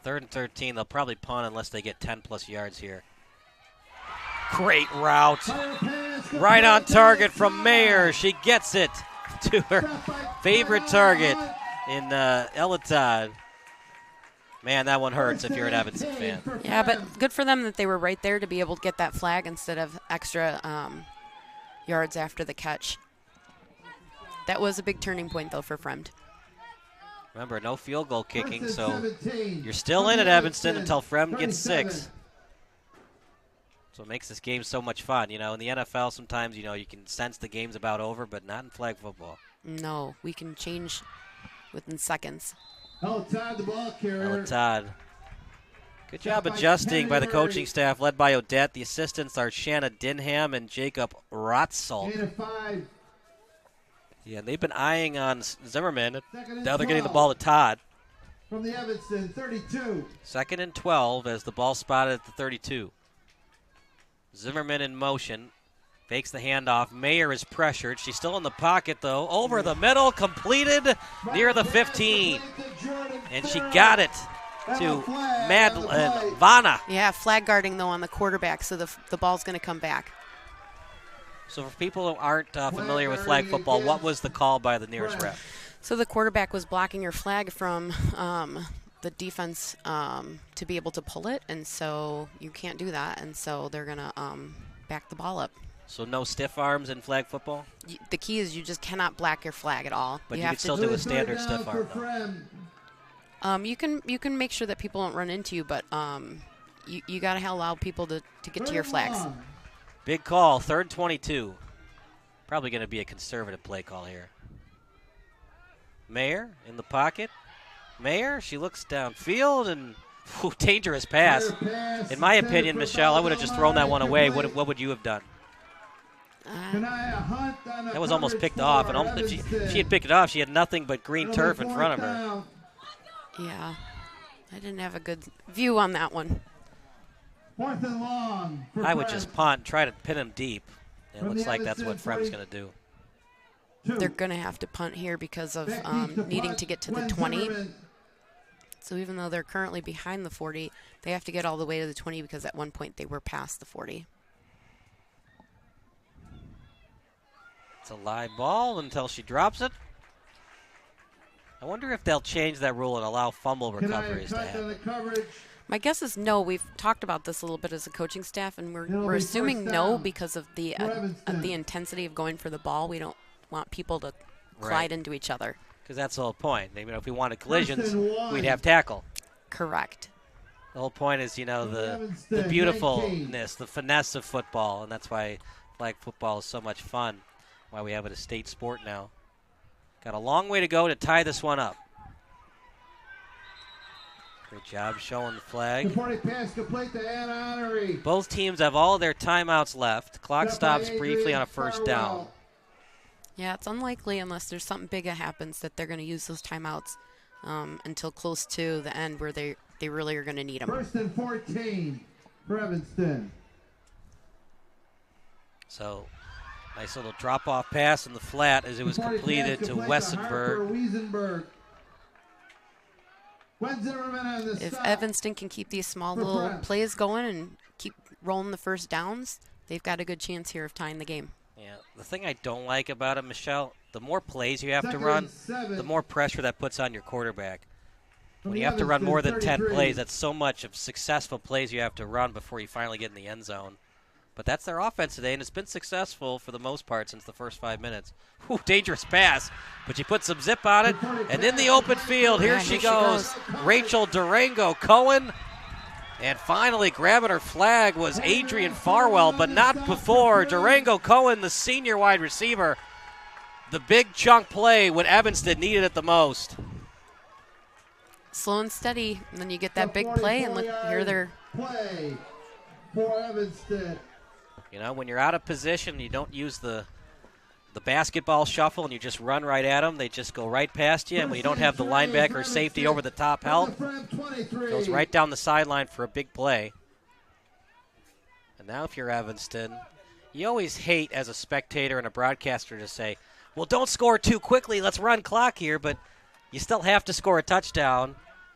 3rd and 13. They'll probably punt unless they get 10-plus yards here. Great route. Right on target from Mayer. She gets it to her favorite target in Ella Todd. Man, that one hurts if you're an Evanston fan. Yeah, but good for them that they were right there to be able to get that flag instead of extra yards after the catch. That was a big turning point, though, for Fremd. Remember, no field goal kicking, so you're still in at Evanston until Fremd gets 6. So it makes this game so much fun. In the NFL, sometimes, you can sense the game's about over, but not in flag football. No, we can change within seconds. Ella Todd, the ball carrier. Ella Todd. Good job adjusting by the coaching staff, led by Odette. The assistants are Shanna Dinham and Jacob Rotzalt. Yeah, they've been eyeing on Zimmerman. Now they're getting the ball to Todd. From the Evanston 32. 2nd and 12 as the ball spotted at the 32. Zimmerman in motion. Fakes the handoff. Mayer is pressured. She's still in the pocket, though. Over the middle, completed near the 15. And she got it to Madeline Vanna. Yeah, flag guarding, though, on the quarterback, so the ball's going to come back. So for people who aren't familiar with flag football, what was the call by the nearest ref? So the quarterback was blocking your flag from the defense to be able to pull it, and so you can't do that, and so they're going to back the ball up. So no stiff arms in flag football? The key is you just cannot black your flag at all. But you can still do a standard stiff arm, though. You can make sure that people don't run into you, but you got to allow people to get to your flags. Big call, 3rd 22. Probably going to be a conservative play call here. Mayer in the pocket. Mayer, she looks downfield and dangerous pass. In my opinion, Michelle, I would have just thrown that one away. What would you have done? That was almost picked off, and if she had picked it off, she had nothing but green turf in front of her. Yeah, I didn't have a good view on that one. 4th and long. I would just punt and try to pin him deep. It looks like that's what Fremd's going to do. They're going to have to punt here because of needing to get to the 20. So even though they're currently behind the 40, they have to get all the way to the 20 because at one point they were past the 40. It's a live ball until she drops it. I wonder if they'll change that rule and allow fumble recoveries to happen. My guess is no. We've talked about this a little bit as a coaching staff, and It'll we're be assuming first no down because of the for Evanston. intensity of going for the ball. We don't want people to Right. collide into each other. Because that's the whole point. You know, if we wanted collisions, and 1. we'd have tackle. Correct. The whole point is, you know, the Evanston, beautifulness, the finesse of football, and that's why flag football is so much fun, why we have it a state sport now. Got a long way to go to tie this one up. Great job showing the flag. The 40 pass complete to Ann Honorary. Both teams have all of their timeouts left. Clock Step by stops briefly on a Adrian first down. Farwell. Yeah, it's unlikely unless there's something big that happens that they're going to use those timeouts until close to the end where they really are going to need them. 1st and 14 for Evanston. So, nice little drop-off pass in the flat as it was 40 completed pass to complete Harper Wessenberg. Wiesenberg. Gwen Zimmerman on the If stop. Evanston can keep these small For little Fremd. plays going and keep rolling the first downs, they've got a good chance here of tying the game. Yeah, the thing I don't like about it, Michelle, the more plays you have to 2nd run, and 7 the more pressure that puts on your quarterback. from When the you have to run Evanston more than 10 33. plays, that's so much of successful plays you have to run before you finally get in the end zone. But that's their offense today, and it's been successful for the most part since the first 5 minutes. Whew, dangerous pass, but you put some zip on it, and in the open field, here Yeah, she here she goes. goes. Rachel Durango Cohen. And finally grabbing her flag was Adrian Farwell, but not before. Durango Cohen, the senior wide receiver. The big chunk play when Evanston needed it the most. Slow and steady, and then you get that The big play, and look, 44-yard here they're play for Evanston. You know, when you're out of position, you don't use the basketball shuffle and you just run right at them. They just go right past you, and when you don't have the linebacker or safety over the top help, From the Fremd 23. goes right down the sideline for a big play. And now if you're Evanston, you always hate as a spectator and a broadcaster to say, well, don't score too quickly, let's run clock here, but you still have to score a touchdown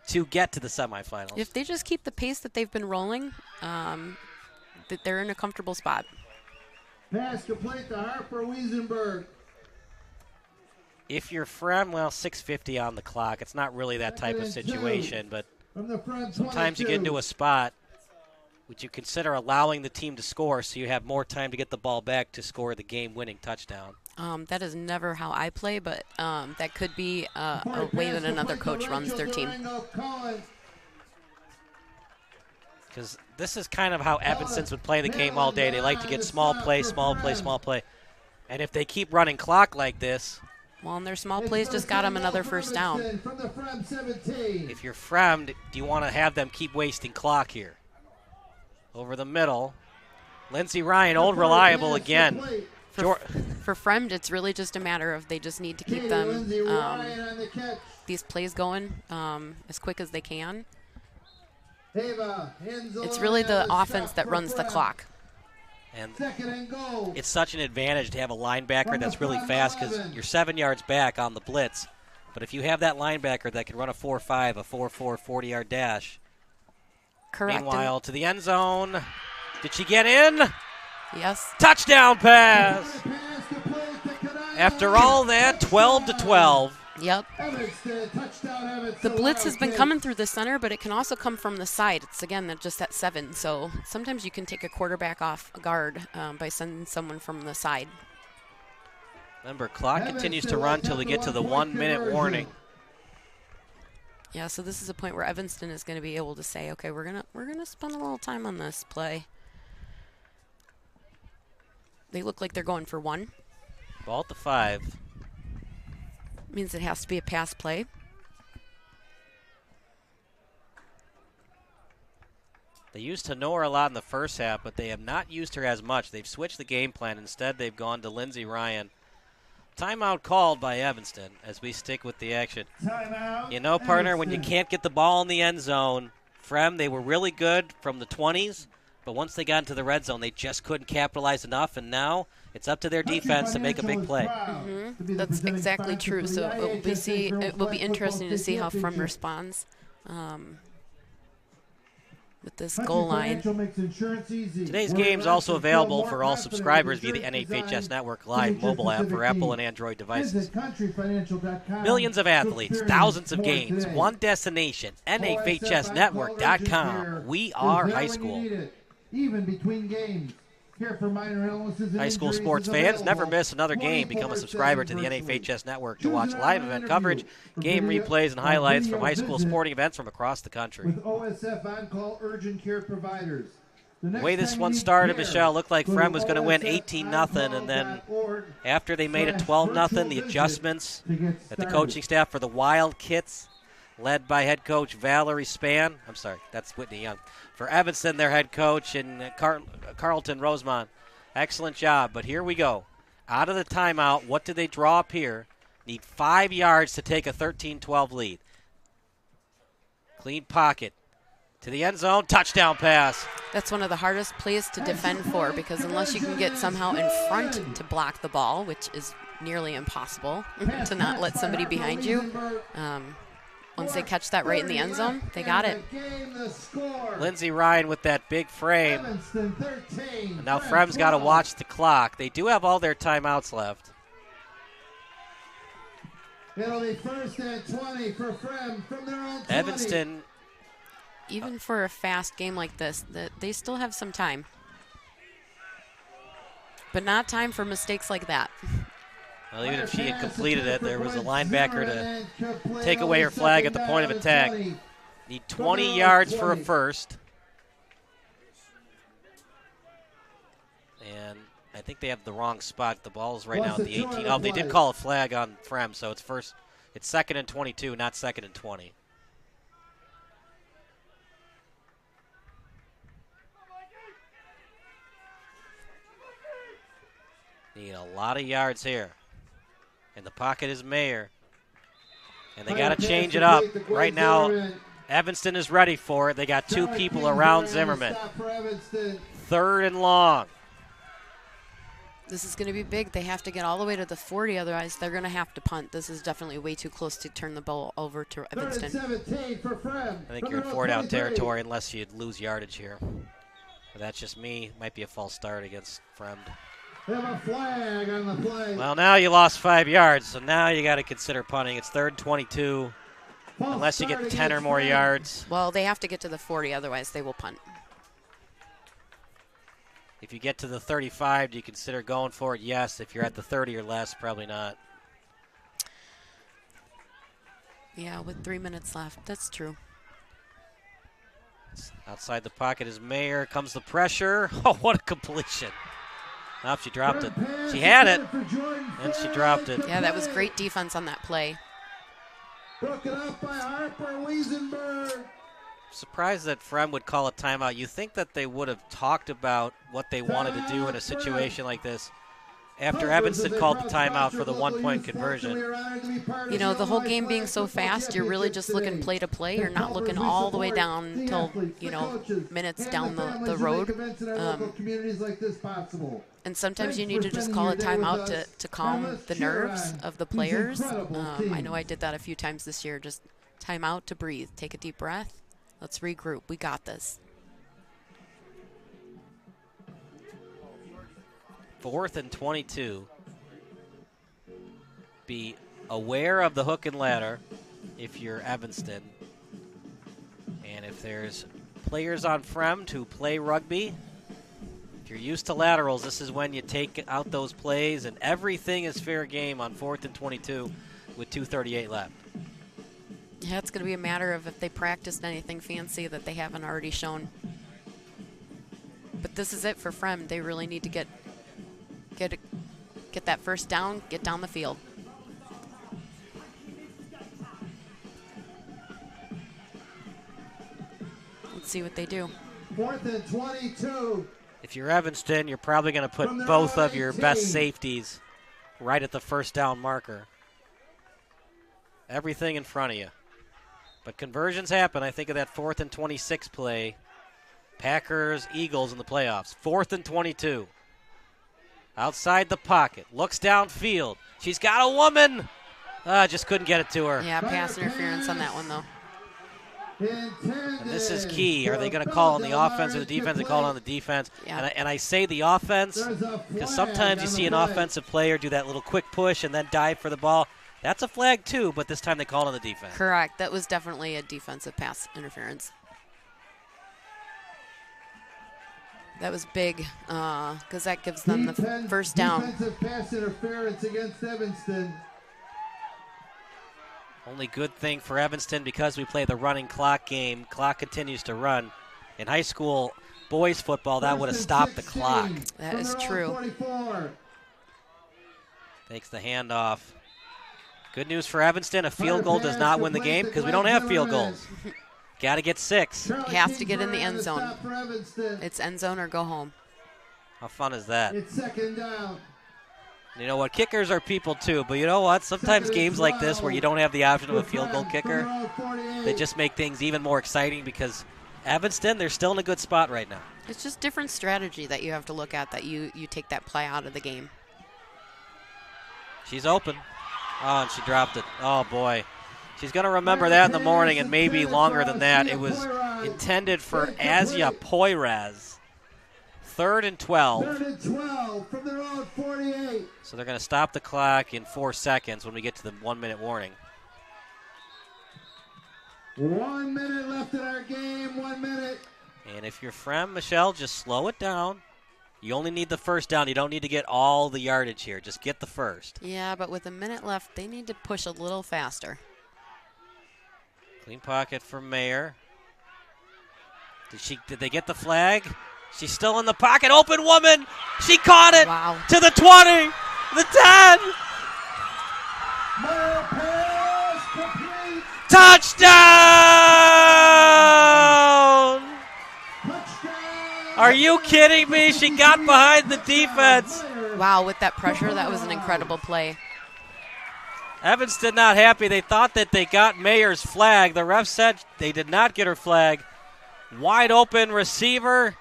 to get to the semifinals. if they just keep the pace that they've been rolling, that they're in a comfortable spot. Pass complete to Harper Wiesenberg. If you're Fremd, well, 6:50 on the clock. It's not really that type of situation, but From the Fremd sometimes you get into a spot, would you consider allowing the team to score so you have more time to get the ball back to score the game-winning touchdown? That is never how I play, but that could be a way that another coach runs their team. Because this is kind of how Evanston's would play the game all day. They like to get small play, small play, small play. And if they keep running clock like this, Well, and their small plays just got them another first down. From the Fremd 17. if you're Fremd, do you want to have them keep wasting clock here? Over the middle. Lindsey Ryan, old reliable again. For Fremd, it's really just a matter of they just need to keep them Lindsey Ryan on the catch. these plays going as quick as they can. Ava Hensel It's really on the stop offense that for runs the Fremd. clock. And 2nd and goal. it's such an advantage to have a linebacker From the that's really front fast because 11. you're 7 yards back on the blitz. But if you have that linebacker that can run a 4.5, a 4.4, 40-yard dash. Correct. and- Meanwhile, to the end zone. Did she get in? yes. Touchdown pass. Pass complete to Kanaya. After all that, 12-12. Yep. Evanston, touchdown Evanston. The blitz has been Wildcats. coming through the center, but it can also come from the side. It's, again, just at 7. So sometimes you can take a quarterback off a guard by sending someone from the side. Remember, clock continues to run till we get to the 1 minute warning. Yeah, so this is a point where Evanston is going to be able to say, okay, we're gonna spend a little time on this play. They look like they're going for 1. Ball at the 5. Means it has to be a pass play. They used Honora a lot in the first half, but they have not used her as much. They've switched the game plan. Instead, they've gone to Lindsey Ryan. Timeout called by Evanston as we stick with the action. Timeout. You know, partner, when you Evanston. can't get the ball in the end zone, Fremd, they were really good from the 20s, but once they got into the red zone, they just couldn't capitalize enough, and now it's up to their defense to make a big play. That's exactly true. So it will be interesting to see how Fremd responds. with this goal line. Today's game is also available for all subscribers via the NHS Network Live mobile app for Apple and Android devices. Millions of athletes, thousands of games, one destination, NHSNetwork.com. We are high school. Even between games. High school sports fans, never miss another game. Become a subscriber to the NHS Network to watch live event coverage, game replays, and highlights from high school sporting events from across the country. With OSF on-call urgent care providers. The way this one started, Michelle, looked like Fremd was going to win 18-0, and then after they made it 12-0, the adjustments at the coaching staff for the Wild Kits, led by head coach Valerie Spann. I'm sorry, that's Whitney Young. For Evanston, their head coach, and Carlton Rosemont. Excellent job, but here we go. Out of the timeout, what did they draw up here? Need 5 yards to take a 13-12 lead. Clean pocket. To the end zone, touchdown pass. That's one of the hardest plays to defend for, because unless you can get somehow in front to block the ball, which is nearly impossible to not let somebody behind you, once they catch that right in the end zone, they got it. Lindsey Ryan with that big frame. And now Fremd's got to watch the clock. They do have all their timeouts left. It'll be first and 20 for Fremd from their own 20. Evanston. Even for a fast game like this, they still have some time. But not time for mistakes like that. Well, even if she had completed it, there was a linebacker to take away her flag at the point of attack. Need 20 yards for a first. And I think they have the wrong spot. The ball's right now at the 18. Oh, they did call a flag on Fremd, so it's second and 22, not second and 20. Need a lot of yards here. And the pocket is Mayer. And they got to change it up. Right now, Evanston is ready for it. They got 2 people around Zimmerman. 3rd and long. This is going to be big. They have to get all the way to the 40, otherwise they're going to have to punt. This is definitely way too close to turn the ball over to Evanston. I think you're in 4-down territory unless you lose yardage here. But that's just me. Might be a false start against Fremd. They have a flag on the play. Well, now you lost 5 yards, so now you got to consider punting. It's 3rd and 22, unless you get 10 or more yards. Well, they have to get to the 40, otherwise they will punt. If you get to the 35, do you consider going for it? Yes. If you're at the 30 or less, probably not. Yeah, with 3 minutes left, that's true. Outside the pocket is Mayer. Comes the pressure. Oh, what a completion. Nope, she dropped it. She had it, and she dropped it. Yeah, that was great defense on that play. Broken up by Harper Wiesenberg. Surprised that Fremd would call a timeout. You think that they would have talked about what they wanted to do in a situation like this after Evanston called the timeout for the 1-point conversion. You know, the whole game being so fast, you're really just looking play to play. You're not looking all the way down until, minutes down the road. And sometimes you need to just call a timeout to calm the nerves of the players. I know I did that a few times this year. Just timeout to breathe. Take a deep breath. Let's regroup. We got this. 4th and 22. Be aware of the hook and ladder if you're Evanston. And if there's players on Fremd who play rugby, if you're used to laterals, this is when you take out those plays, and everything is fair game on 4th and 22 with 2:38 left. Yeah, it's going to be a matter of if they practiced anything fancy that they haven't already shown. But this is it for Fremd. They really need to get that first down, get down the field. Let's see what they do. 4th and 22. If you're Evanston, you're probably going to put both of your best safeties right at the first down marker. Everything in front of you. But conversions happen. I think of that 4th and 26 play. Packers, Eagles in the playoffs. 4th and 22. Outside the pocket. Looks downfield. She's got a woman. Just couldn't get it to her. Yeah, pass interference on that one, though. And this is key. Are they going to call on the offense or the defense? They call on the defense. Yeah. And I say the offense because sometimes you see an offensive player do that little quick push and then dive for the ball. That's a flag too, but this time they called on the defense. Correct. That was definitely a defensive pass interference. That was big because that gives them the first down. Defensive pass interference against Evanston. Only good thing for Evanston, because we play the running clock game, clock continues to run. In high school boys football, that would have stopped the clock. That is true. 44. Takes the handoff. Good news for Evanston, a field goal does not win the game because we don't have field goals. Got to get 6. He has to get in the end zone. It's end zone or go home. How fun is that? It's second down. You know what? Kickers are people too, but you know what? Sometimes games like this where you don't have the option of a field goal kicker, they just make things even more exciting because Evanston, they're still in a good spot right now. It's just different strategy that you have to look at, that you take that play out of the game. She's open. Oh, and she dropped it. Oh, boy. She's going to remember that in the morning and maybe longer than that. It was intended for Asia Poiraz. 3rd and 12. 3rd and 12 from their own 48. So they're going to stop the clock in 4 seconds when we get to the 1-minute warning. 1 minute left in our game, 1 minute. And if you're Fremd, Michelle, just slow it down. You only need the first down. You don't need to get all the yardage here. Just get the first. Yeah, but with a minute left, they need to push a little faster. Clean pocket for Mayer. Did they get the flag? She's still in the pocket. Open woman. She caught it. Wow. To the 20. The 10. Mayer pass complete. Touchdown! Touchdown. Are you kidding me? She got behind the defense. Wow, with that pressure, that was an incredible play. Evanston not happy. They thought that they got Mayer's flag. The ref said they did not get her flag. Wide open receiver.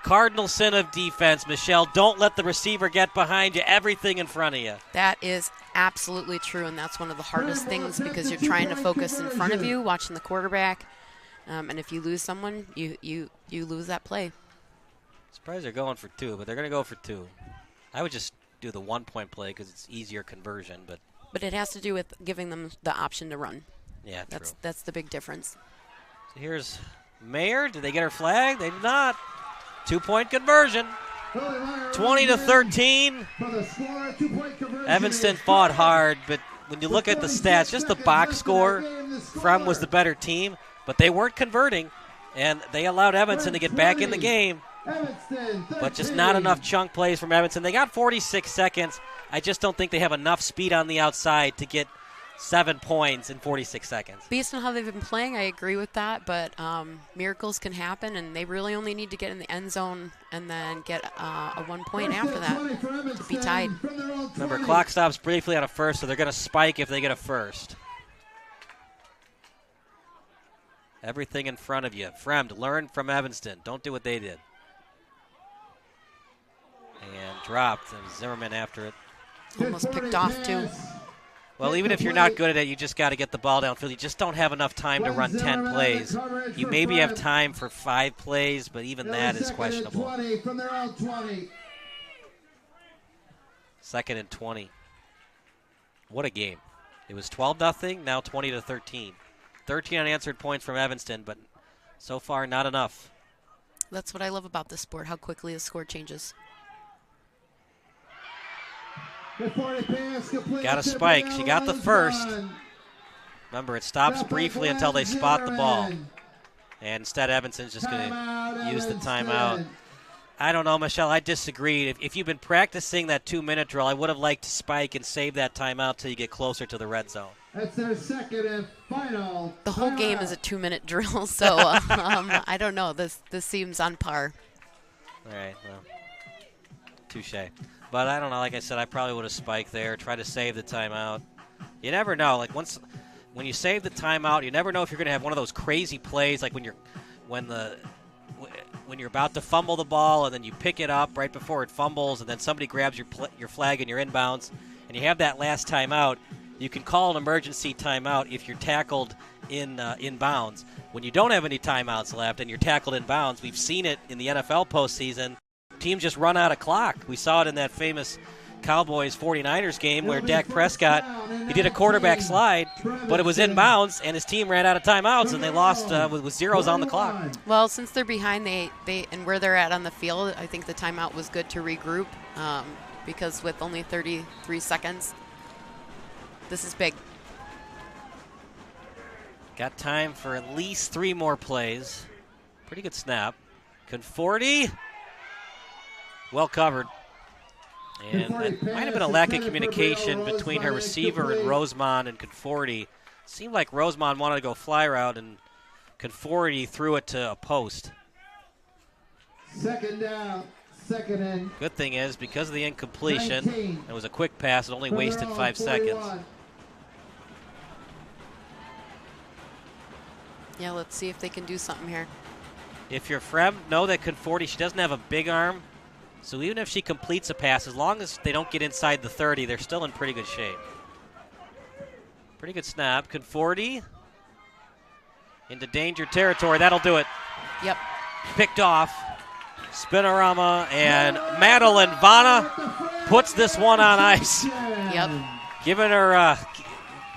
Cardinal sin of defense, Michelle. Don't let the receiver get behind you. Everything in front of you. That is absolutely true, and that's one of the hardest things because you're trying to focus in front of you, watching the quarterback. And if you lose someone, you lose that play. Surprised they're going for 2, but they're going to go for 2. I would just do the 1-point play because it's easier conversion, but it has to do with giving them the option to run. yeah, true. That's the big difference. So here's Mayer. Did they get her flag? They did not. 2-point conversion. 20-13. Evanston fought hard, but when you look at the stats, just the box score, Fremd was the better team, but they weren't converting, and they allowed Evanston to get back in the game. But just not enough chunk plays from Evanston. They got 46 seconds. I just don't think they have enough speed on the outside to get 7 points in 46 seconds. Based on how they've been playing, I agree with that, but miracles can happen, and they really only need to get in the end zone and then get a 1 point after that to be tied. Remember, clock stops briefly on a first, so they're going to spike if they get a first. Everything in front of you. Fremd, learn from Evanston. Don't do what they did. And dropped. And Zimmerman after it. Almost picked off, too. Well, even if you're not good at it, you just got to get the ball downfield. You just don't have enough time to run 10 plays. You maybe have time for 5 plays, but even that is questionable. 2nd and 20. What a game. It was 12-0, now 20-13. 13 unanswered points from Evanston, but so far not enough. That's what I love about this sport, how quickly the score changes. Got a spike. She got the first. Remember, it stops briefly until they spot the ball. And instead, Evanston's just going to use the timeout. I don't know, Michelle. I disagree. If you've been practicing that 2-minute drill, I would have liked to spike and save that timeout till you get closer to the red zone. That's their second and final. The whole game is a 2-minute drill, so I don't know. This seems on par. All right, well, touche. But I don't know. Like I said, I probably would have spiked there, try to save the timeout. You never know. Like when you save the timeout, you never know if you're going to have one of those crazy plays, like when you're about to fumble the ball and then you pick it up right before it fumbles, and then somebody grabs your flag and your inbounds, and you have that last timeout. you can call an emergency timeout if you're tackled in bounds. When you don't have any timeouts left and you're tackled in bounds, we've seen it in the NFL postseason. Teams just run out of clock. We saw it in that famous Cowboys 49ers game where Dak Prescott, he did a quarterback slide, but it was in bounds, and his team ran out of timeouts, and they lost with zeros on the clock. Well, since they're behind, they and where they're at on the field, I think the timeout was good to regroup because with only 33 seconds, this is big. Got time for at least 3 more plays. Pretty good snap. Conforti, well covered. And it might have been a lack of communication between her receiver and Rosemond and Conforti. Seemed like Rosemond wanted to go fly route, and Conforti threw it to a post. Second down, second in. Good thing is, because of the incompletion, it was a quick pass. It only wasted 5 seconds. Yeah, let's see if they can do something here. If you're Fremd, know that Conforti, she doesn't have a big arm. So even if she completes a pass, as long as they don't get inside the 30, they're still in pretty good shape. Pretty good snap. Conforti into danger territory. That'll do it. Yep. Picked off. Spinorama, and Madeline Vanna puts this one on ice. Yep. Giving her,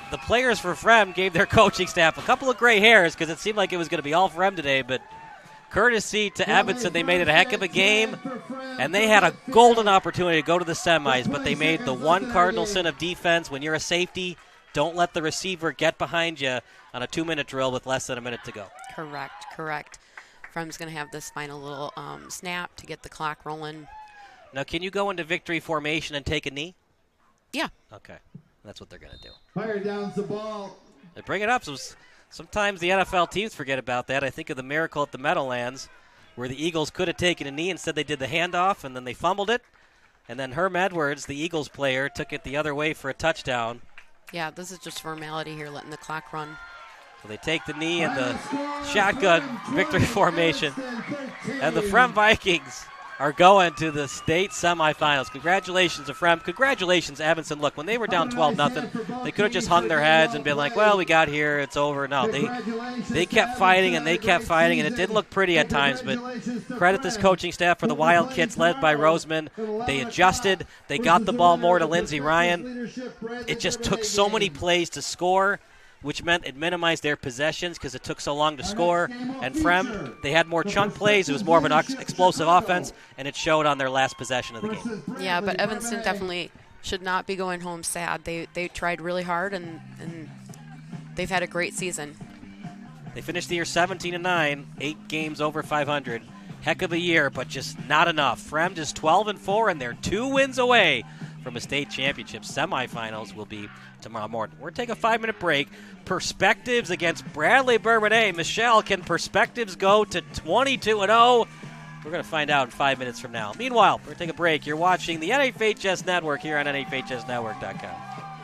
the players for Fremd gave their coaching staff a couple of gray hairs because it seemed like it was going to be all Fremd today, but courtesy to Evanston, they made it a heck of a game, and they had a golden opportunity to go to the semis, but they made the one cardinal sin of defense. When you're a safety, don't let the receiver get behind you on a 2-minute drill with less than a minute to go. Correct. Fremd's going to have this final little snap to get the clock rolling. Now, can you go into victory formation and take a knee? Yeah. Okay. That's what they're going to do. Fire downs the ball. They bring it up. So sometimes the NFL teams forget about that. I think of the miracle at the Meadowlands where the Eagles could have taken a knee. Instead, they did the handoff, and then they fumbled it. And then Herm Edwards, the Eagles player, took it the other way for a touchdown. Yeah, this is just formality here, letting the clock run. So they take the knee and the shotgun victory formation. And the Fremd Vikings are going to the state semifinals. Congratulations to Fremd. Congratulations, Evanston. Look, when they were down 12-0, they could have just hung their heads and been like, well, we got here, it's over. No, they kept fighting, and it didn't look pretty at times, but credit this coaching staff for the Wildcats led by Rosemond. They adjusted. They got the ball more to Lindsey Ryan. It just took so many plays to score, which meant it minimized their possessions because it took so long to score. And Fremd, they had more chunk plays. It was more of an explosive offense, and it showed on their last possession of the game. Yeah, but Evanston definitely should not be going home sad. They tried really hard, and they've had a great season. They finished the year 17-9, 8 games over 500. Heck of a year, but just not enough. Fremd is 12-4, and they're 2 wins away from a state championship. Semifinals will be tomorrow morning. We're going to take a 5-minute break. Perspectives against Bradley Bourbonnais. Michelle, can Perspectives go to 22-0? We're going to find out in 5 minutes from now. Meanwhile, we're going to take a break. You're watching the NHS Network here on NHSNetwork.com.